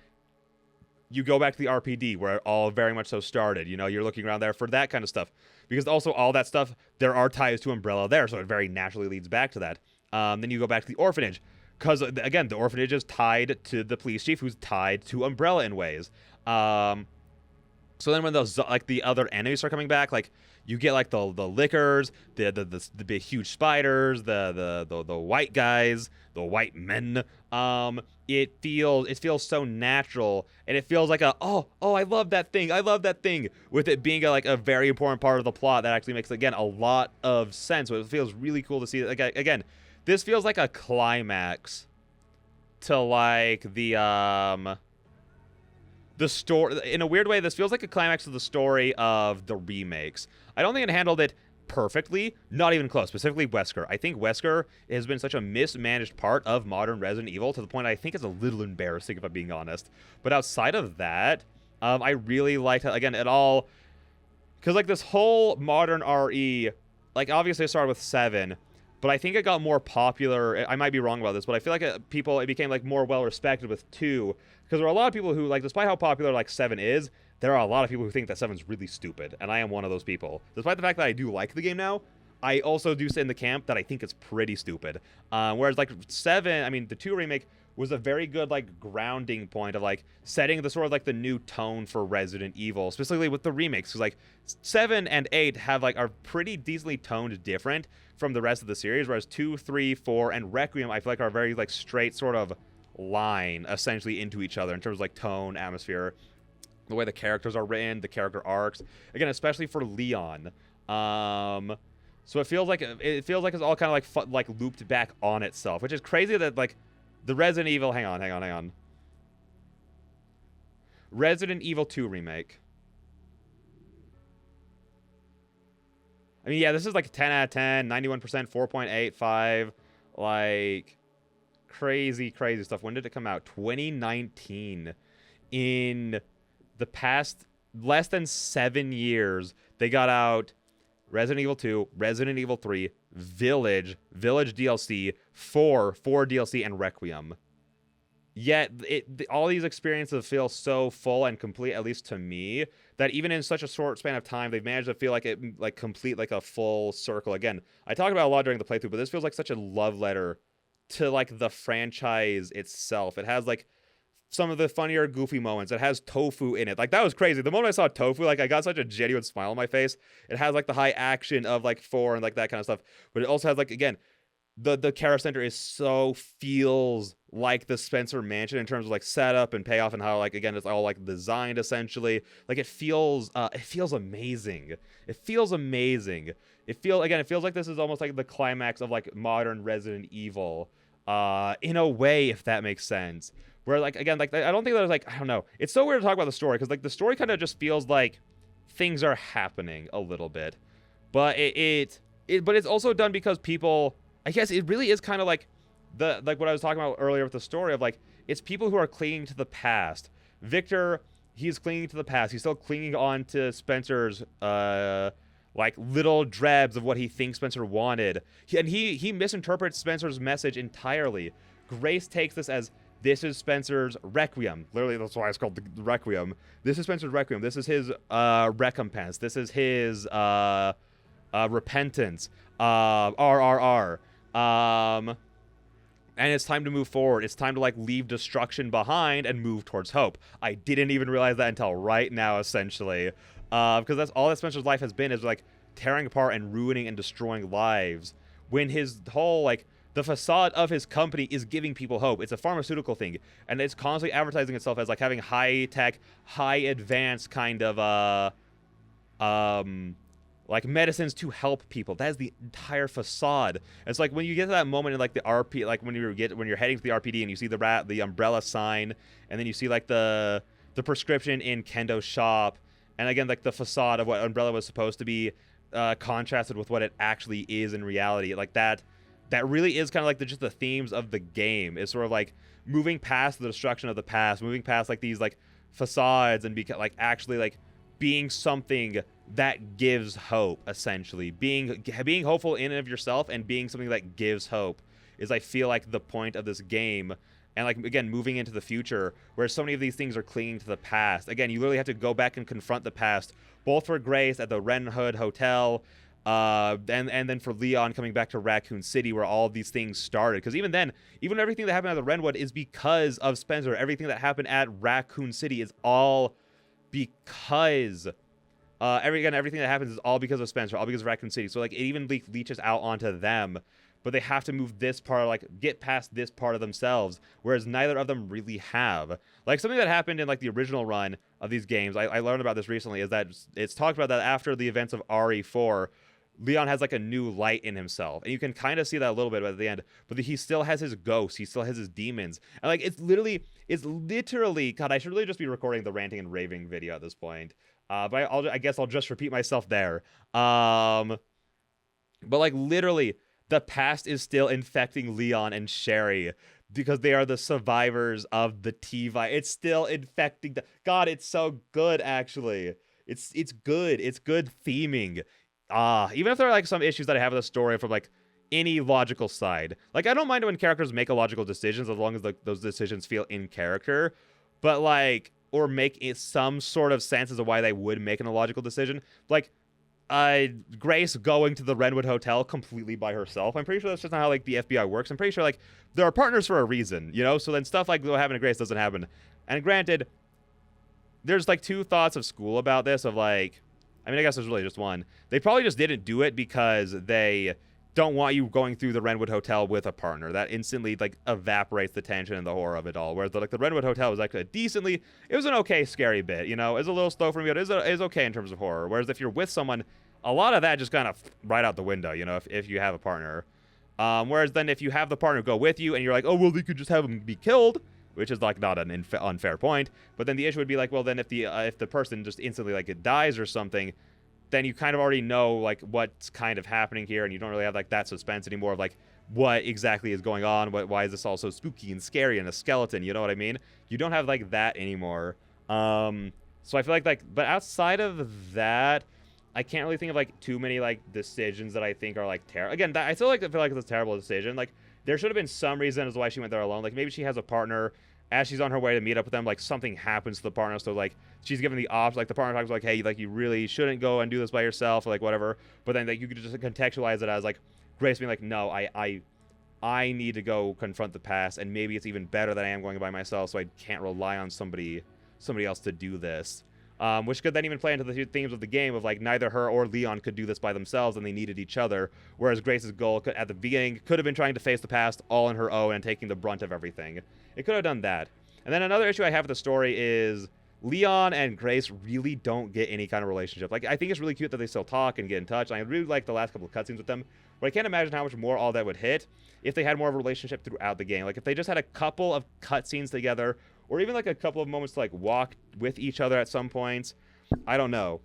you go back to the RPD where it all very much so started, you know, you're looking around there for that kind of stuff. Because also all that stuff, there are ties to Umbrella there, so it very naturally leads back to that. Then you go back to the orphanage, because, again, the orphanage is tied to the police chief, who's tied to Umbrella in ways. So then when those, like, the other enemies start coming back, like, you get, like, the lickers, the big huge spiders, the white guys, the white men. It feels so natural, and it feels like oh, I love that thing, with it being like a very important part of the plot that actually makes, again, a lot of sense. So it feels really cool to see. Like, again, this feels like a climax to, like, the story. In a weird way, this feels like a climax to the story of the remakes. I don't think it handled it perfectly, not even close, specifically Wesker. I think Wesker has been such a mismanaged part of modern Resident Evil to the point I think it's a little embarrassing, if I'm being honest. But outside of that, I really liked, again, it all, because, like, this whole modern RE, like, obviously it started with 7, but I think it got more popular. I might be wrong about this, but I feel like it became, like, more well-respected with 2, because there are a lot of people who, like, despite how popular, like, 7 is, there are a lot of people who think that 7's really stupid, and I am one of those people. Despite the fact that I do like the game now, I also do sit in the camp that I think it's pretty stupid. Whereas, like, 7, I mean, the 2 remake was a very good, like, grounding point of, like, setting the sort of, like, the new tone for Resident Evil, specifically with the remakes, because, like, 7 and 8 have, like, are pretty decently toned different from the rest of the series, whereas 2, 3, 4, and Requiem, I feel like, are very, like, straight sort of line, essentially, into each other in terms of, like, tone, atmosphere, the way the characters are written, the character arcs, again, especially for Leon. So it feels like it's all kind of like looped back on itself, which is crazy that, like, the Resident Evil, hang on. Resident Evil 2 remake. I mean, yeah, this is like a 10 out of 10, 91%, 4.85, like, crazy stuff. When did it come out? 2019. In the past less than 7 years, they got out Resident Evil 2, Resident Evil 3, Village DLC, 4 DLC, and Requiem. Yet, all these experiences feel so full and complete, at least to me, that even in such a short span of time, they've managed to feel like it, like, complete, like, a full circle. Again, I talked about it a lot during the playthrough, but this feels like such a love letter to, like, the franchise itself. It has, like, some of the funnier, goofy moments. It has tofu in it. Like, that was crazy. The moment I saw tofu, like, I got such a genuine smile on my face. It has, like, the high action of, like, 4 and, like, that kind of stuff. But it also has, like, again, the Care Center is so feels like the Spencer Mansion in terms of, like, setup and payoff and how, like, again, it's all, like, designed, essentially. Like, it feels amazing. It feels amazing. It feels like this is almost like the climax of, like, modern Resident Evil, in a way, if that makes sense. Where, like, again, like, I don't think there's, like, I don't know. It's so weird to talk about the story, because, like, the story kind of just feels like things are happening a little bit. But but it's also done because people, I guess it really is kind of like what I was talking about earlier with the story of, like, it's people who are clinging to the past. Victor, he's clinging to the past. He's still clinging on to Spencer's, like, little dregs of what he thinks Spencer wanted. He misinterprets Spencer's message entirely. Grace takes this as, this is Spencer's Requiem. Literally, that's why it's called the Requiem. This is Spencer's Requiem. This is his recompense. This is his repentance. RRR. And it's time to move forward. It's time to, like, leave destruction behind and move towards hope. I didn't even realize that until right now, essentially. Because that's all that Spencer's life has been, is, like, tearing apart and ruining and destroying lives. When his whole, like, the facade of his company is giving people hope. It's a pharmaceutical thing. And it's constantly advertising itself as, like, having high-tech, high-advanced kind of, like, medicines to help people. That is the entire facade. It's like when you get to that moment in, like, the RP, like when you're heading to the RPD and you see the umbrella sign, and then you see, like, the prescription in Kendo's shop, and again, like, the facade of what Umbrella was supposed to be, contrasted with what it actually is in reality. Like, that really is kind of like just the themes of the game. Is sort of like moving past the destruction of the past, moving past, like, these, like, facades, and like actually, like, being something that gives hope, essentially. Being hopeful in and of yourself, and being something that gives hope is, I feel like, the point of this game. And, like, again, moving into the future, where so many of these things are clinging to the past. Again, you literally have to go back and confront the past, both for Grace at the Red Hood Hotel, and then for Leon coming back to Raccoon City, where all of these things started. Because even then, even everything that happened at the Redwood is because of Spencer. Everything that happened at Raccoon City is all because... everything that happens is all because of Spencer, all because of Raccoon City. So, like, it even leeches out onto them, but they have to move this part, like, get past this part of themselves, whereas neither of them really have. Like, something that happened in, like, the original run of these games, I learned about this recently, is that it's talked about that after the events of RE4, Leon has, like, a new light in himself, and you can kind of see that a little bit at the end, but he still has his ghosts, he still has his demons, and, like, it's literally, God, I should really just be recording the ranting and raving video at this point. But I guess I'll just repeat myself there. But, like, literally, the past is still infecting Leon and Sherry because they are the survivors of the T-virus. It's still infecting God, it's so good, actually. It's good. It's good theming. Even if there are, like, some issues that I have with the story from, like, any logical side. Like, I don't mind when characters make illogical decisions as long as, like, those decisions feel in character. But, like... or make some sort of sense as to why they would make an illogical decision. Like, Grace going to the Redwood Hotel completely by herself. I'm pretty sure that's just not how, like, the FBI works. I'm pretty sure, like, there are partners for a reason, you know? So then stuff like what happened to Grace doesn't happen. And granted, there's, like, two thoughts of school about this of, like... I mean, I guess there's really just one. They probably just didn't do it because they... don't want you going through the Redwood Hotel with a partner. That instantly, like, evaporates the tension and the horror of it all. Whereas, like, the Redwood Hotel was, like, it was an okay scary bit, you know? It was a little slow for me, but it was okay in terms of horror. Whereas if you're with someone, a lot of that just kind of right out the window, you know, if you have a partner. Whereas then if you have the partner go with you and you're like, oh, well, they could just have them be killed, which is, like, not an unfair point. But then the issue would be, like, well, then if the person just instantly, like, it dies or something, then you kind of already know, like, what's kind of happening here, and you don't really have, like, that suspense anymore of, like, what exactly is going on, why is this all so spooky and scary and a skeleton, you know what I mean? You don't have, like, that anymore. So I feel like, but outside of that, I can't really think of, like, too many, like, decisions that I think are, like, terrible. Again, I feel like it's a terrible decision. Like, there should have been some reason as to why she went there alone. Like, maybe she has a partner. As she's on her way to meet up with them, like, something happens to the partner, so, like, she's given the option, like, the partner talks like, hey, like, you really shouldn't go and do this by yourself, or, like, whatever, but then, like, you could just contextualize it as, like, Grace being like, no, I need to go confront the past, and maybe it's even better that I am going by myself, so I can't rely on somebody else to do this, which could then even play into the themes of the game of, like, neither her or Leon could do this by themselves, and they needed each other, whereas Grace's goal at the beginning could have been trying to face the past all on her own and taking the brunt of everything. It could have done that. And then another issue I have with the story is Leon and Grace really don't get any kind of relationship. Like, I think it's really cute that they still talk and get in touch. And I really like the last couple of cutscenes with them. But I can't imagine how much more all that would hit if they had more of a relationship throughout the game. Like, if they just had a couple of cutscenes together, or even, like, a couple of moments to, like, walk with each other at some points. I don't know.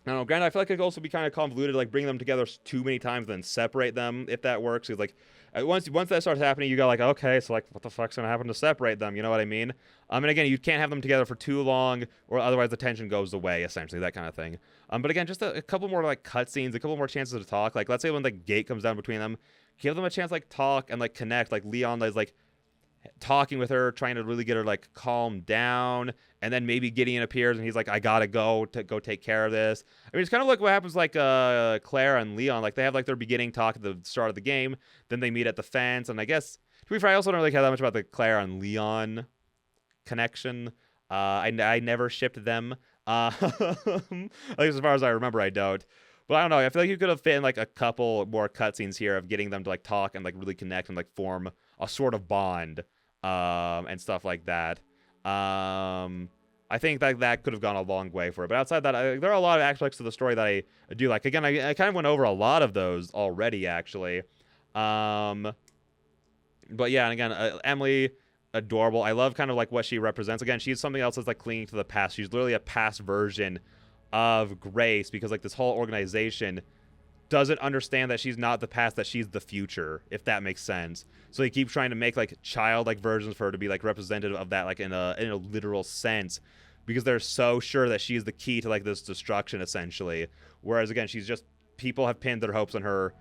Granted, I feel like it could also be kind of convoluted, like, bring them together too many times, then separate them, if that works. Because, like, once that starts happening, you go, like, okay, so, like, what the fuck's gonna happen to separate them? You know what I mean? And again, you can't have them together for too long, or otherwise the tension goes away, essentially, that kind of thing. But again, just a couple more, like, cutscenes, a couple more chances to talk. Like, let's say when the gate comes down between them, give them a chance, like, talk and, like, connect. Like, Leon is, like, talking with her, trying to really get her like calm down, and then maybe Gideon appears and he's like, I gotta go take care of this. I mean, it's kind of like what happens like Claire and Leon, like they have like their beginning talk at the start of the game, then they meet at the fence, and I guess to be fair, I also don't really care that much about the Claire and Leon connection. I never shipped them. At least as far as I remember, I don't. But I don't know. I feel like you could have fit in like a couple more cutscenes here of getting them to like talk and like really connect and like form a sort of bond, and stuff like that. I think that could have gone a long way for it. But outside that, there are a lot of aspects to the story that I do like. Again, I kind of went over a lot of those already, actually. But yeah, and again, Emily, adorable. I love kind of like what she represents. Again, she's something else that's like clinging to the past. She's literally a past version of Grace, because like this whole organization doesn't understand that she's not the past, that she's the future, if that makes sense. So they keep trying to make like childlike versions for her to be like representative of that, like in a literal sense, because they're so sure that she's the key to like this destruction, essentially. Whereas again, she's just, people have pinned their hopes on her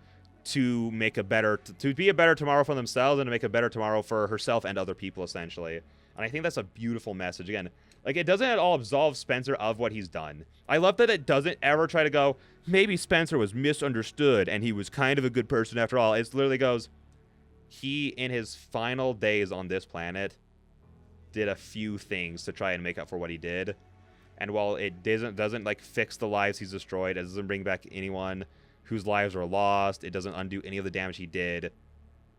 to make a better, to be a better tomorrow for themselves and to make a better tomorrow for herself and other people, essentially. And I think that's a beautiful message. Again, like, it doesn't at all absolve Spencer of what he's done. I love that it doesn't ever try to go, maybe Spencer was misunderstood and he was kind of a good person after all. It literally goes, he, in his final days on this planet, did a few things to try and make up for what he did. And while it doesn't like fix the lives he's destroyed, it doesn't bring back anyone whose lives were lost, it doesn't undo any of the damage he did,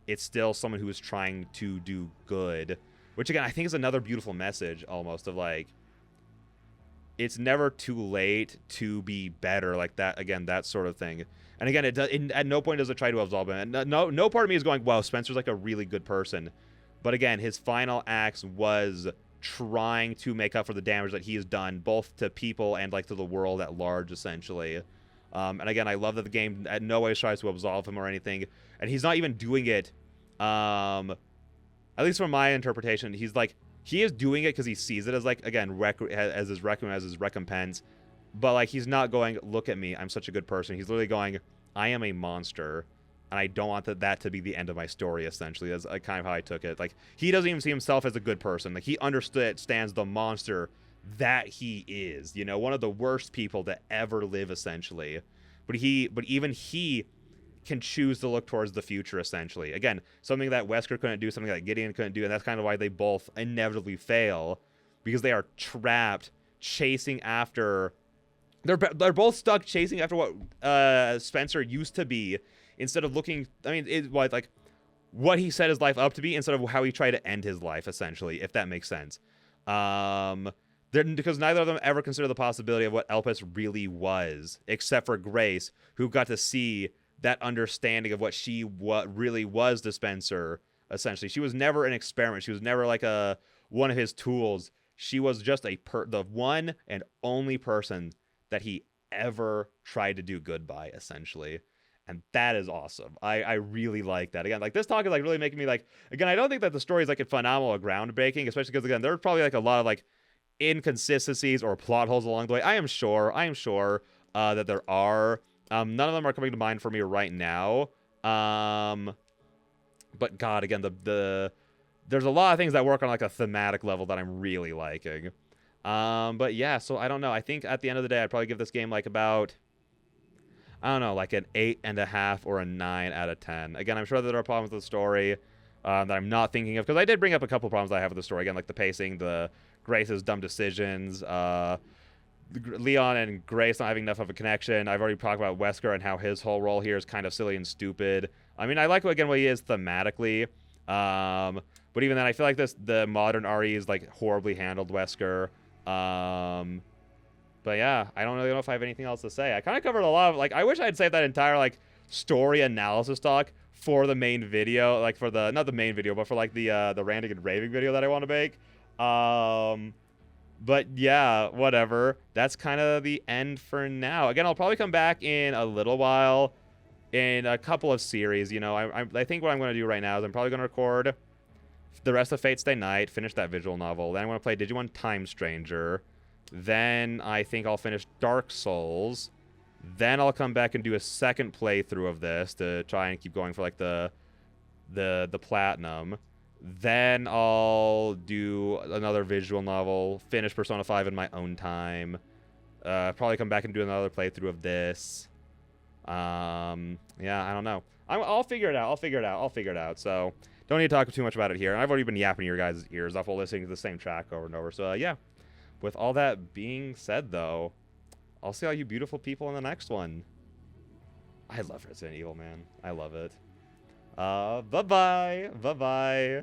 it's still someone who is trying to do good. Which, again, I think is another beautiful message, almost, of, like, it's never too late to be better, like that, again, that sort of thing. And, again, at no point does it try to absolve him. And no part of me is going, wow, Spencer's, like, a really good person. But, again, his final acts was trying to make up for the damage that he has done, both to people and, like, to the world at large, essentially. And, again, I love that the game at no way tries to absolve him or anything. And he's not even doing it, at least from my interpretation, he's like, he is doing it because he sees it as like, again, as his Requiem, as his recompense. But like, he's not going, look at me, I'm such a good person. He's literally going, I am a monster, and I don't want that to be the end of my story, essentially. That's kind of how I took it. Like, he doesn't even see himself as a good person. Like, he understands the monster that he is, you know, one of the worst people to ever live, essentially. But even he can choose to look towards the future, essentially. Again, something that Wesker couldn't do, something that Gideon couldn't do, and that's kind of why they both inevitably fail, because they are trapped chasing after... They're both stuck chasing after what Spencer used to be, instead of looking... I mean, like, what he set his life up to be, instead of how he tried to end his life, essentially, if that makes sense. Because neither of them ever considered the possibility of what Elpis really was, except for Grace, who got to see that understanding of what she really was to Spencer, essentially. She was never an experiment. She was never like one of his tools. She was just the one and only person that he ever tried to do good by, essentially. And that is awesome. I really like that. Again, like, this talk is like really making me like, again, I don't think that the story is like a phenomenal or groundbreaking, especially because, again, there's probably like a lot of like inconsistencies or plot holes along the way. I am sure that there are. None of them are coming to mind for me right now. But God, again, there's a lot of things that work on like a thematic level that I'm really liking. But yeah, so I don't know. I think at the end of the day, I'd probably give this game like about, I don't know, like an 8.5 or a 9 out of 10. Again, I'm sure that there are problems with the story that I'm not thinking of, because I did bring up a couple problems I have with the story. Again, like the pacing, the Grace's dumb decisions, Leon and Grace not having enough of a connection. I've already talked about Wesker and how his whole role here is kind of silly and stupid. I mean, I like, again, what he is thematically. But even then, I feel like the modern RE is like horribly handled Wesker. But yeah, I don't really know if I have anything else to say. I kind of covered a lot of, like, I wish I'd saved that entire like story analysis talk for the main video, like for the, not the main video, but for like the ranting and raving video that I want to make. But yeah, whatever. That's kind of the end for now. Again, I'll probably come back in a little while in a couple of series. You know, I think what I'm going to do right now is I'm probably going to record the rest of Fate Stay Night, finish that visual novel. Then I'm going to play Digimon Time Stranger. Then I think I'll finish Dark Souls. Then I'll come back and do a second playthrough of this to try and keep going for like the platinum. Then I'll do another visual novel, finish Persona 5 in my own time. Probably come back and do another playthrough of this. Yeah, I don't know. I'll figure it out. I'll figure it out. So don't need to talk too much about it here. I've already been yapping your guys' ears off while listening to the same track over and over. So yeah. With all that being said, though, I'll see all you beautiful people in the next one. I love Resident Evil, man. I love it. Bye-bye. Bye-bye.